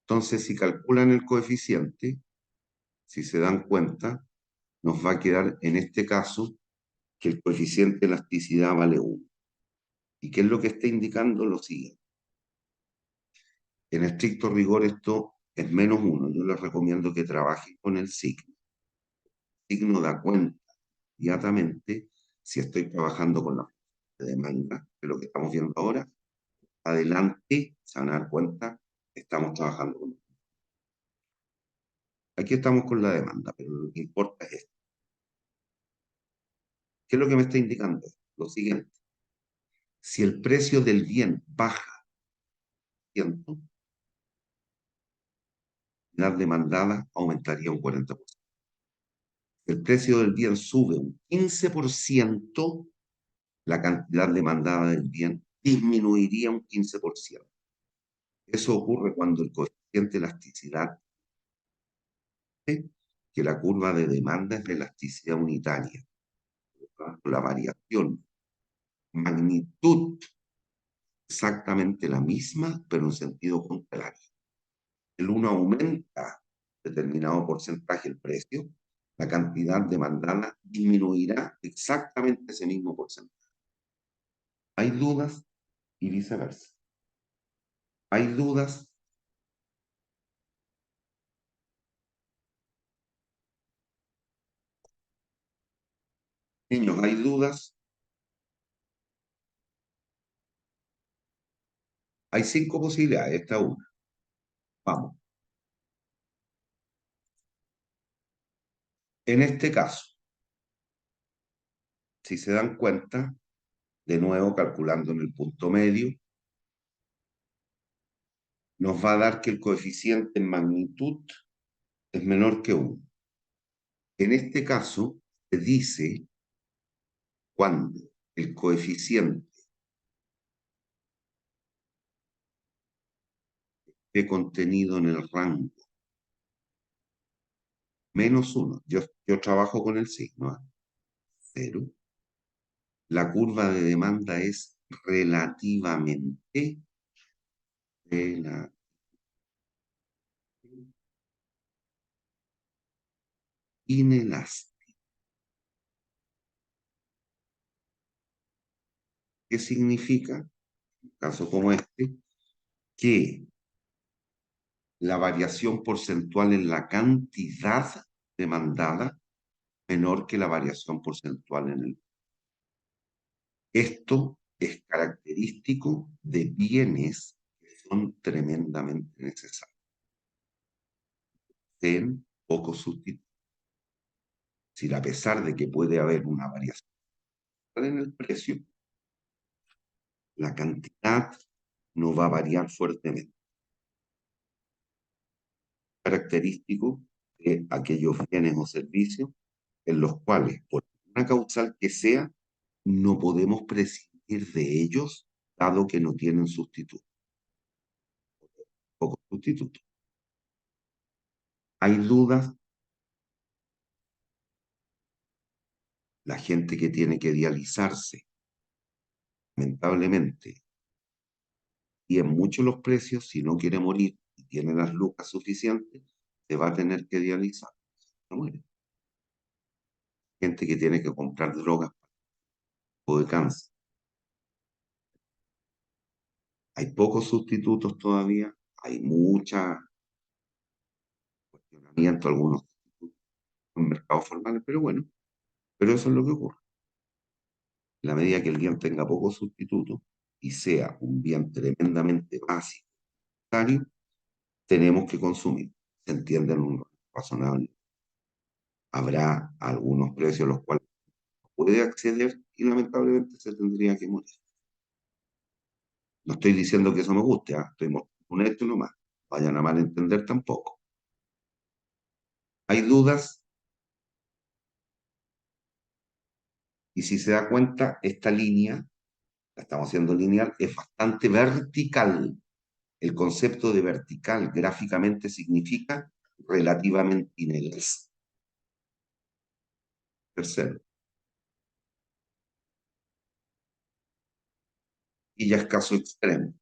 Entonces, si calculan el coeficiente, si se dan cuenta, nos va a quedar en este caso que el coeficiente de elasticidad vale 1. ¿Y qué es lo que está indicando? Lo siguiente. En estricto rigor esto es -1. Yo les recomiendo que trabajen con el signo. El signo da cuenta inmediatamente si estoy trabajando con la demanda, de lo que estamos viendo ahora. Adelante, se van a dar cuenta, estamos trabajando con... Aquí estamos con la demanda, pero lo que importa es esto. ¿Qué es lo que me está indicando? Lo siguiente. Si el precio del bien baja, ¿cierto? La demandada aumentaría un 40%. El precio del bien sube un 15%, la cantidad demandada del bien disminuiría un 15%. Eso ocurre cuando el coeficiente de elasticidad, que la curva de demanda es de elasticidad unitaria. La variación, magnitud, exactamente la misma, pero en sentido contrario. El 1 aumenta determinado porcentaje el precio, la cantidad demandada disminuirá exactamente ese mismo porcentaje. Hay dudas y viceversa. Hay dudas. Niños, hay dudas. Hay 5 posibilidades, esta una. Vamos. En este caso, si se dan cuenta, de nuevo calculando en el punto medio, nos va a dar que el coeficiente en magnitud es menor que 1. En este caso, se dice cuando el coeficiente esté contenido en el rango -1. Yo trabajo con el signo 0. La curva de demanda es relativamente inelástica. ¿Qué significa? En un caso como este, que la variación porcentual en la cantidad demandada menor que la variación porcentual en el... Esto es característico de bienes que son tremendamente necesarios. En pocos sustitutos. Si a pesar de que puede haber una variación en el precio, la cantidad no va a variar fuertemente. Característico de aquellos bienes o servicios en los cuales, por una causal que sea, no podemos prescindir de ellos, dado que no tienen sustituto. Pocos sustitutos. Hay dudas. La gente que tiene que dializarse, lamentablemente, y en muchos los precios, si no quiere morir y tiene las lucas suficientes, se va a tener que dializar. No muere. Gente que tiene que comprar drogas o de cáncer. Hay pocos sustitutos todavía, hay mucha cuestionamiento, algunos en mercados formales, pero bueno, pero eso es lo que ocurre. En la medida que el bien tenga pocos sustitutos y sea un bien tremendamente básico, necesario, tenemos que consumir. Se entiende en un razonable. Habrá algunos precios a los cuales puede acceder y lamentablemente se tendría que morir. No estoy diciendo que eso me guste, estoy mostrando un hecho nomás. Vayan a malentender tampoco. Hay dudas y si se da cuenta, esta línea, la estamos haciendo lineal, es bastante vertical. El concepto de vertical gráficamente significa relativamente inelas. Tercero, y ya es caso extremo.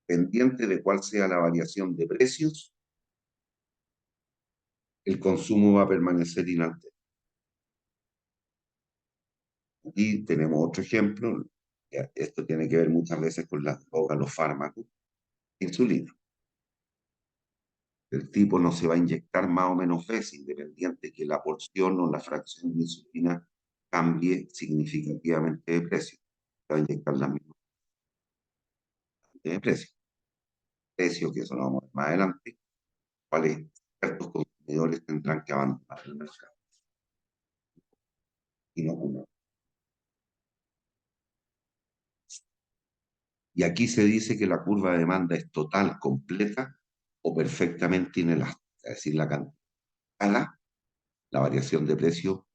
Pendiente de cuál sea la variación de precios, el consumo va a permanecer inalterado. Aquí tenemos otro ejemplo. Esto tiene que ver muchas veces con las drogas, los fármacos. Insulina. El tipo no se va a inyectar más o menos veces, independiente que la porción o la fracción de insulina cambie significativamente de precio. Se va a inyectar la misma de precio. Precio, que eso lo vamos a ver más adelante, cuáles ciertos consumidores tendrán que abandonar el mercado. Y no uno. Y aquí se dice que la curva de demanda es total, completa o perfectamente inelástica, es decir, la cantidad, la variación de precio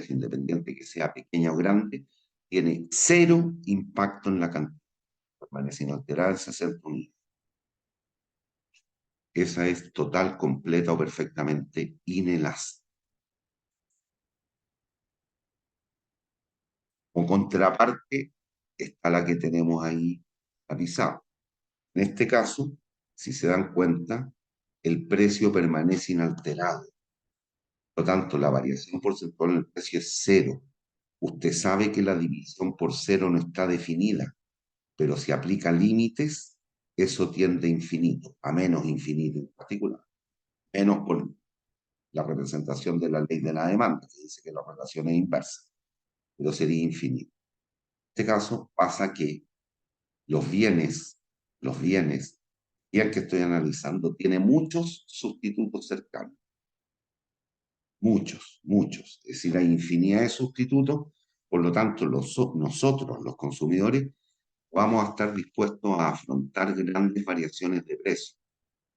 independiente que sea pequeña o grande, tiene cero impacto en la cantidad, permanece inalterada en 60 unidades. Esa es total, completa o perfectamente inelástica. Como contraparte está la que tenemos ahí avisado. En este caso, si se dan cuenta, el precio permanece inalterado. Por lo tanto, la variación porcentual en el precio es cero. Usted sabe que la división por cero no está definida, pero si aplica límites, eso tiende a infinito, a menos infinito en particular. Menos por la representación de la ley de la demanda, que dice que la relación es inversa, pero sería infinito. En este caso pasa que los bienes, y el que estoy analizando, tiene muchos sustitutos cercanos. Muchos, muchos. Es decir, hay infinidad de sustitutos, por lo tanto, nosotros, los consumidores, vamos a estar dispuestos a afrontar grandes variaciones de precio.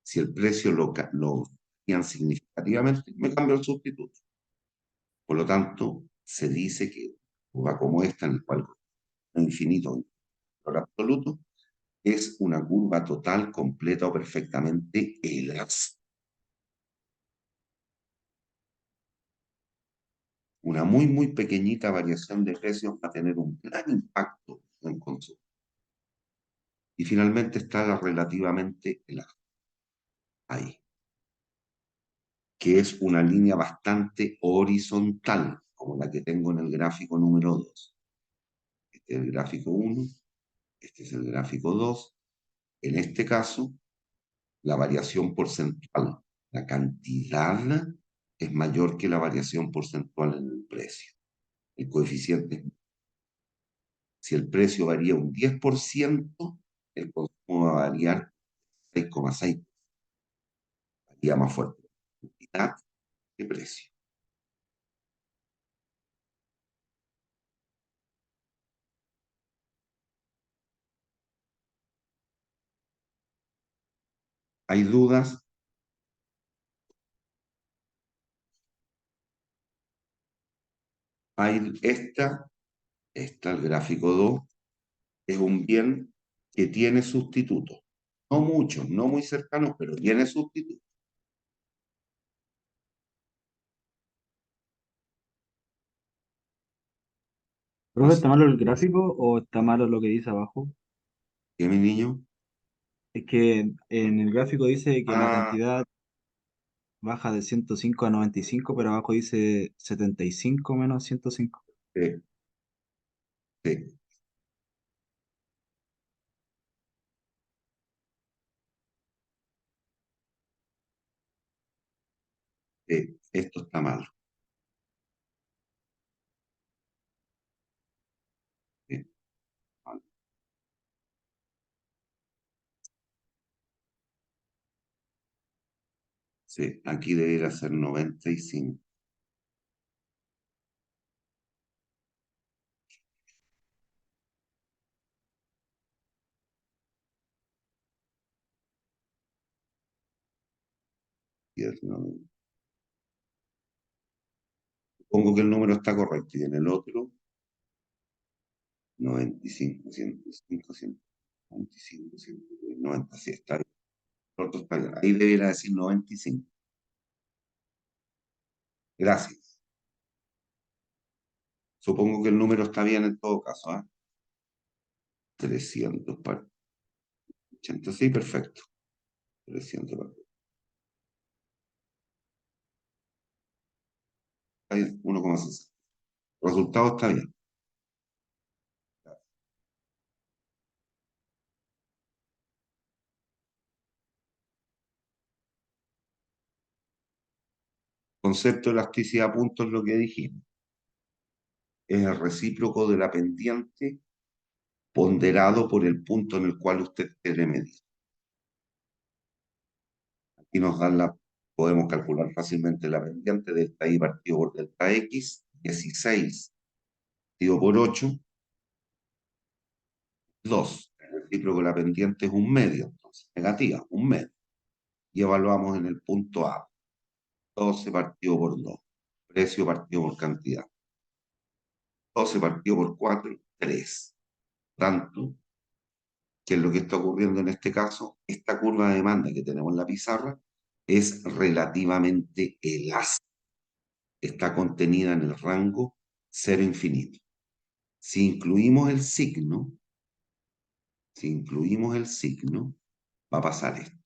Si el precio lo cambian significativamente, me cambio el sustituto. Por lo tanto, se dice que curva como esta, en la cual es infinito en valor absoluto, es una curva total, completa o perfectamente elástica. Una muy, muy pequeñita variación de precios va a tener un gran impacto en el consumo. Y finalmente está la relativamente elástica, ahí, que es una línea bastante horizontal, como la que tengo en el gráfico número 2. Este es el gráfico 1, este es el gráfico 2. En este caso, la variación porcentual, la cantidad es mayor que la variación porcentual en el precio. El coeficiente, si el precio varía un 10%, el consumo va a variar 6,6%. Varía más fuerte cantidad que precio. ¿Hay dudas? Hay el gráfico 2, es un bien que tiene sustitutos. No muchos, no muy cercanos, pero tiene sustitutos. ¿Profe, está malo el gráfico o está malo lo que dice abajo? ¿Qué, mi niño? Es que en el gráfico dice que la Ah, cantidad baja de 105 a 95, pero abajo dice 75 menos 105. sí, sí, sí, esto está mal. Sí, aquí debería ser 95. Supongo que el número está correcto. Y en el otro, 95, 105, 195, 190. Sí, está bien. El otro está bien. Ahí debería decir 95. Gracias. Supongo que el número está bien en todo caso, ¿ah? 300 para 80. Sí, perfecto. 300 para. Está bien, 1,60. El resultado está bien. Concepto de elasticidad a punto es lo que dijimos. Es el recíproco de la pendiente ponderado por el punto en el cual usted quiere medir. Aquí nos dan podemos calcular fácilmente la pendiente delta I partido por delta X, 16 partido por 8, 2. El recíproco de la pendiente es un medio, entonces, negativa, un medio. Y evaluamos en el punto A, 12 partido por 2, precio partido por cantidad. 12 partido por 4, 3. Tanto que es lo que está ocurriendo en este caso, esta curva de demanda que tenemos en la pizarra es relativamente elástica. Está contenida en el rango cero infinito. Si incluimos el signo, va a pasar esto.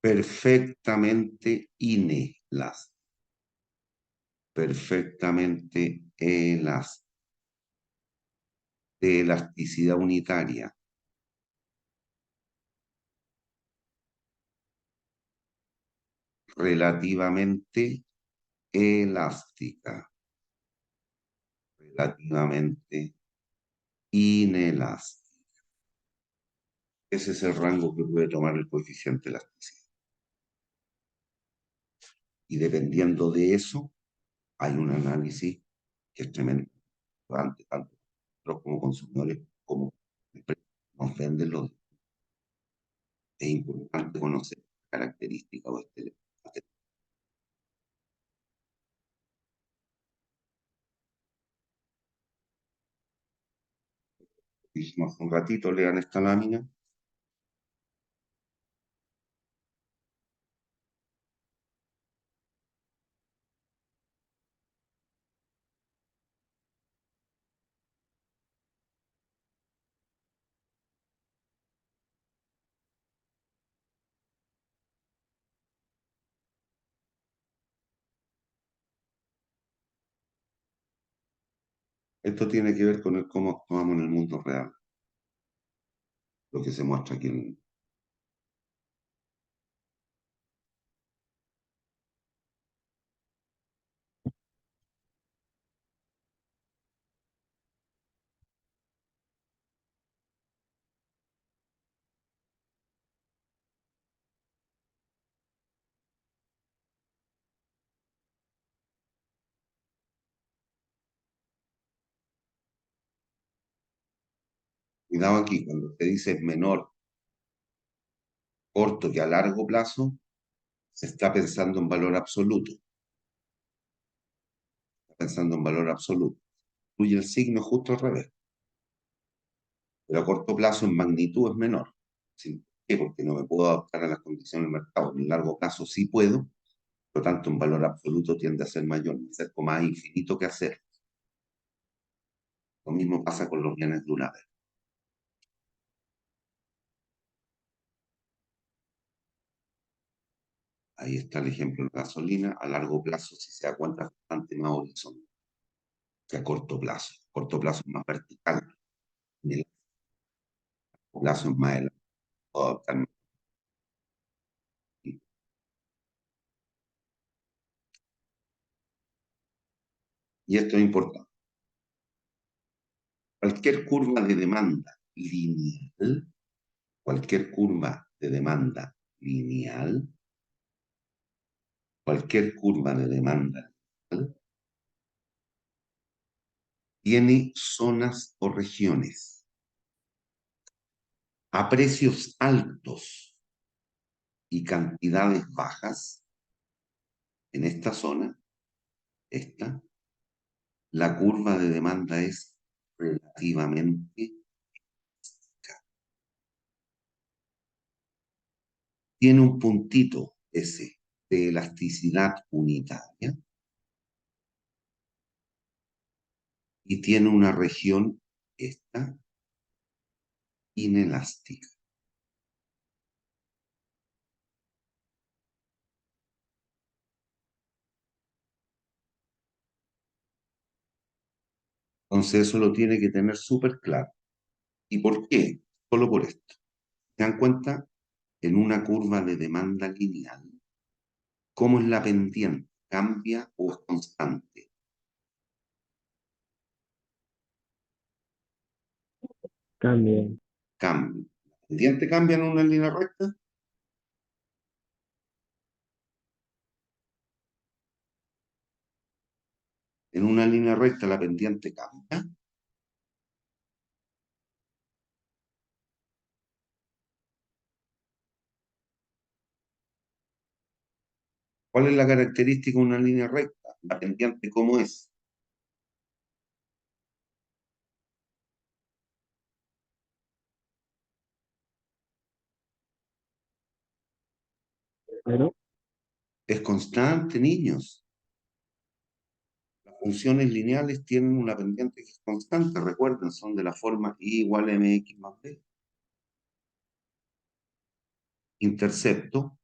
Perfectamente inelástico. Perfectamente elástico. De elasticidad unitaria. Relativamente elástica. Relativamente inelástica. Ese es el rango que puede tomar el coeficiente de elasticidad. Y dependiendo de eso, hay un análisis que es tremendo, tanto nosotros como consumidores, como nos venden los. Es importante conocer características o dijimos hace un ratito, lean esta lámina. Esto tiene que ver con cómo actuamos en el mundo real. Lo que se muestra aquí en. Cuidado aquí, cuando se dice menor, corto que a largo plazo, se está pensando en valor absoluto. Está pensando en valor absoluto. Incluye el signo justo al revés. Pero a corto plazo en magnitud es menor. Sí. qué? Porque no me puedo adaptar a las condiciones del mercado. En el largo plazo sí puedo, por lo tanto, un valor absoluto tiende a ser mayor, me acerco más a infinito que a cero. Lo mismo pasa con los bienes de una vez. Ahí está el ejemplo de la gasolina. A largo plazo, si se da cuenta, es bastante más horizontal que a corto plazo. A corto plazo es más vertical. En el largo plazo es más adaptarme. Y esto es importante. Cualquier curva de demanda lineal, cualquier curva de demanda lineal, cualquier curva de demanda lineal, tiene zonas o regiones a precios altos y cantidades bajas. En esta zona, esta, la curva de demanda es relativamente, tiene un puntito ese de elasticidad unitaria y tiene una región, esta, inelástica. Entonces eso lo tiene que tener súper claro. ¿Y por qué? Solo por esto. ¿Se dan cuenta? En una curva de demanda lineal, ¿cómo es la pendiente? ¿Cambia o es constante? Cambia. Cambia. ¿La pendiente cambia en una línea recta? En una línea recta la pendiente cambia. ¿Cuál es la característica de una línea recta? La pendiente, ¿cómo es? Pero Es constante, niños. Las funciones lineales tienen una pendiente que es constante. Recuerden, son de la forma y igual a mx más b. Intercepto,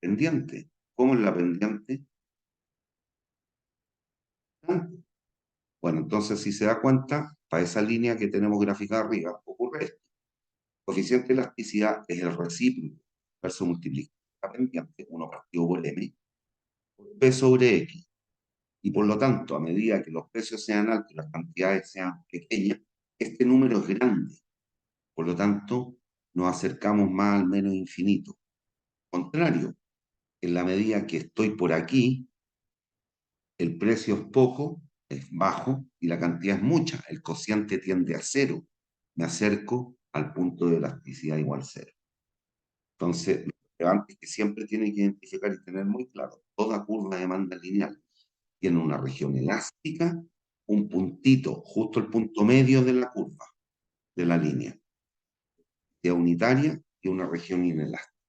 pendiente. ¿Cómo es la pendiente? Constante. Bueno, entonces si se da cuenta, para esa línea que tenemos gráfica arriba, ocurre esto. El coeficiente de elasticidad es el recíproco versus multiplicar la pendiente, 1 partido por m, por p sobre x. Y por lo tanto, a medida que los precios sean altos y las cantidades sean pequeñas, este número es grande. Por lo tanto, nos acercamos más al menos infinito. Contrario, en la medida que estoy por aquí, el precio es poco, es bajo y la cantidad es mucha. El cociente tiende a cero. Me acerco al punto de elasticidad igual cero. Entonces, lo relevante es que siempre tiene que identificar y tener muy claro, toda curva de demanda lineal tiene una región elástica, un puntito, justo el punto medio de la curva, de la línea, sea unitaria y una región inelástica.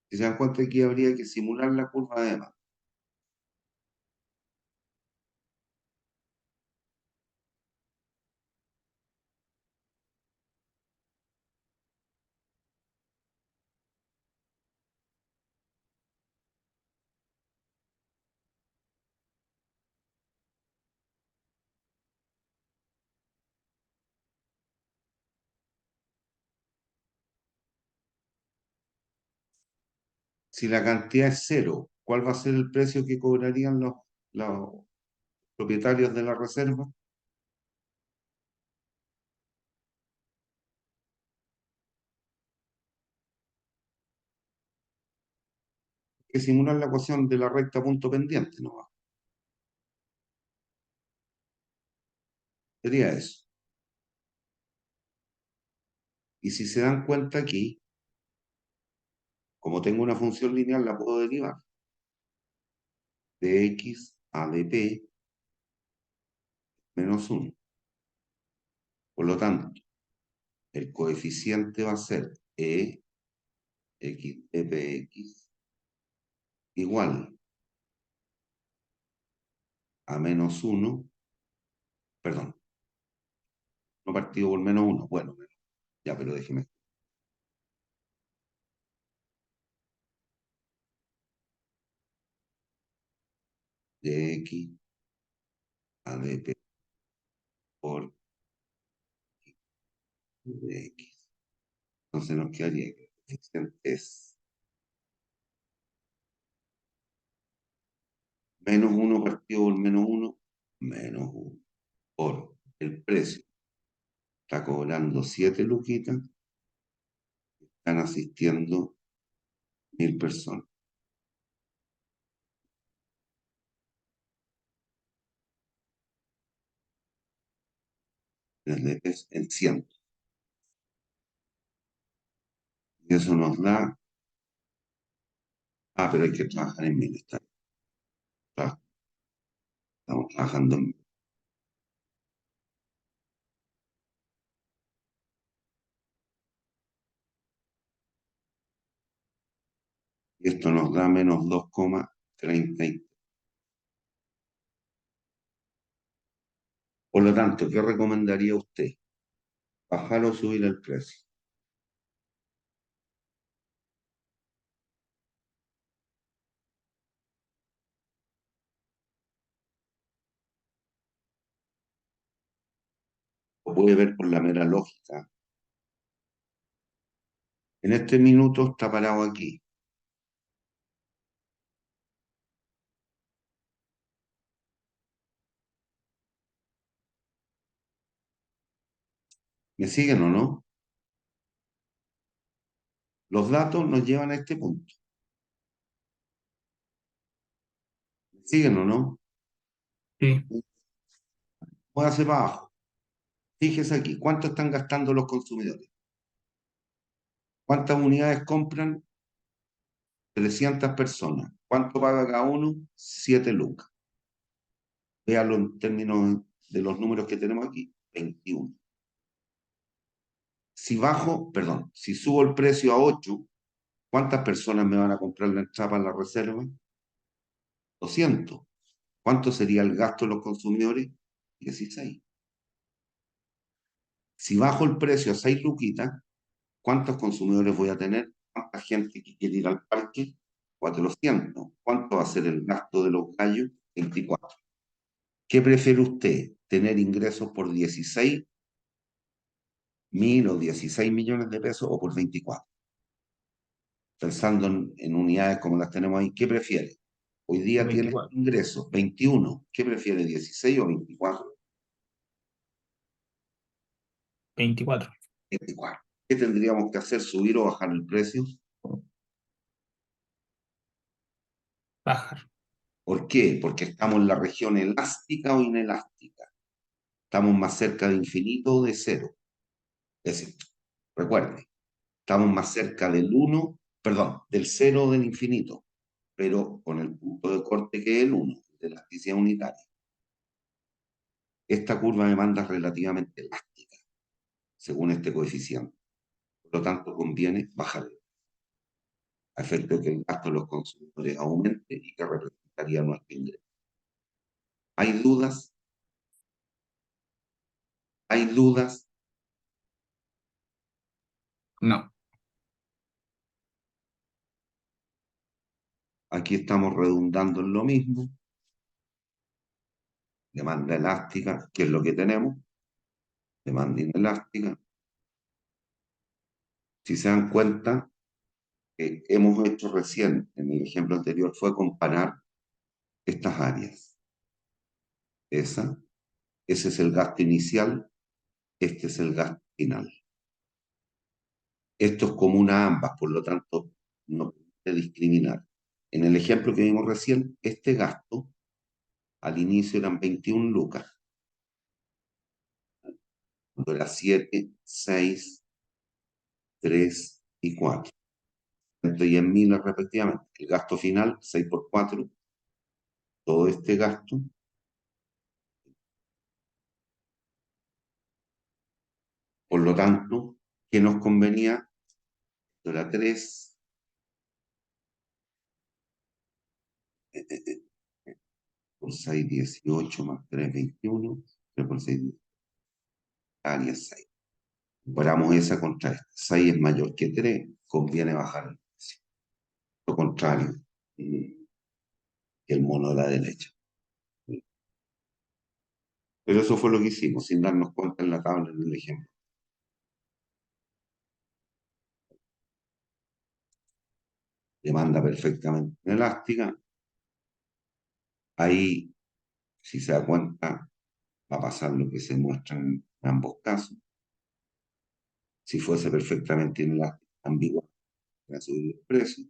Si se dan cuenta, aquí habría que simular la curva de demanda. Si la cantidad es cero, ¿cuál va a ser el precio que cobrarían los propietarios de la reserva? Que simular la ecuación de la recta punto pendiente, ¿no? Sería eso. Y si se dan cuenta aquí, como tengo una función lineal, la puedo derivar. De x a dp menos 1. Por lo tanto, el coeficiente va a ser e x dpx igual a menos 1, perdón, no partido por menos 1, bueno, ya, pero déjeme. De x a dp por dx. Entonces nos quedaría que el coeficiente es menos 1 partido por menos 1, menos 1, por el precio. Está cobrando 7 luquitas, están asistiendo 1000 personas. Desde es el 100. Y eso nos da. Pero hay que trabajar en 1000. Estamos trabajando en 1000. Y esto nos da menos 2,30. Por lo tanto, ¿qué recomendaría usted? ¿Bajar o subir el precio? Lo puede ver por la mera lógica. En este minuto está parado aquí. ¿Me siguen o no? Los datos nos llevan a este punto. ¿Me siguen o no? Sí, Voy a hacer para abajo. Fíjese aquí, ¿cuánto están gastando los consumidores? ¿Cuántas unidades compran? 300 personas. ¿Cuánto paga cada uno? 7 lucas. Véalo en términos de los números que tenemos aquí, 21. Si subo el precio a 8, ¿cuántas personas me van a comprar la entrada para la reserva? 200. ¿Cuánto sería el gasto de los consumidores? 16. Si bajo el precio a 6 luquitas, ¿cuántos consumidores voy a tener? ¿Cuánta gente que quiere ir al parque? 400. ¿Cuánto va a ser el gasto de los gallos? 24. ¿Qué prefiere usted? ¿Tener ingresos por 16.000 o 16 millones de pesos o por 24? Pensando en unidades como las tenemos ahí, ¿qué prefiere? Hoy día tiene 24. ingresos 21. ¿Qué prefiere, 16 o 24? 24. 24. ¿Qué tendríamos que hacer? ¿Subir o bajar el precio? Bajar. ¿Por qué? Porque estamos en la región elástica o inelástica. Estamos más cerca de infinito o de cero. Es decir, recuerde, estamos más cerca del 1, perdón, del 0 o del infinito, pero con el punto de corte que es el 1, de elasticidad unitaria. Esta curva de demanda es relativamente elástica, según este coeficiente. Por lo tanto, conviene bajar a efecto de que el gasto de los consumidores aumente y que representaría nuestro ingreso. ¿Hay dudas? ¿Hay dudas? No. Aquí estamos redundando en lo mismo. Demanda elástica, que es lo que tenemos. Demanda inelástica. Si se dan cuenta, que hemos hecho recién en el ejemplo anterior fue comparar estas áreas. Ese es el gasto inicial, este es el gasto final. Esto es común a ambas, por lo tanto, no puede discriminar. En el ejemplo que vimos recién, este gasto al inicio eran 21 lucas. Cuando era 7, 6, 3 y 4. Y en miles respectivamente. El gasto final, 6 por 4. Todo este gasto. Por lo tanto, ¿qué nos convenía? Esto era 3. Por 6, 18 más 3, 21. 3 por 6, área 6. Comparamos esa contra esta. 6 es mayor que 3, conviene bajar el precio. Lo contrario, que el mono de la derecha. Pero eso fue lo que hicimos, sin darnos cuenta en la tabla en el ejemplo. Demanda perfectamente elástica. Ahí, si se da cuenta, va a pasar lo que se muestra en ambos casos. Si fuese perfectamente inelástica, ambigua, va a subir el precio.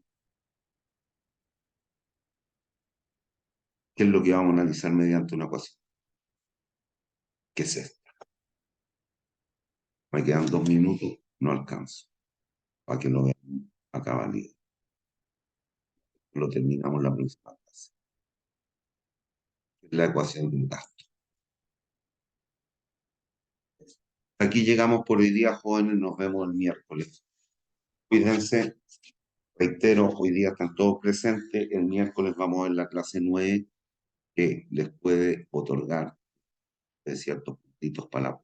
¿Qué es lo que vamos a analizar mediante una ecuación? ¿Qué es esta? Me quedan 2 minutos, no alcanzo. Para que lo vean a cabalidad. Lo terminamos la próxima clase. La ecuación del gasto. Aquí llegamos por hoy día, jóvenes. Nos vemos el miércoles. Cuídense. Reitero, hoy día están todos presentes. El miércoles vamos a ver la clase 9 que les puede otorgar ciertos puntitos para la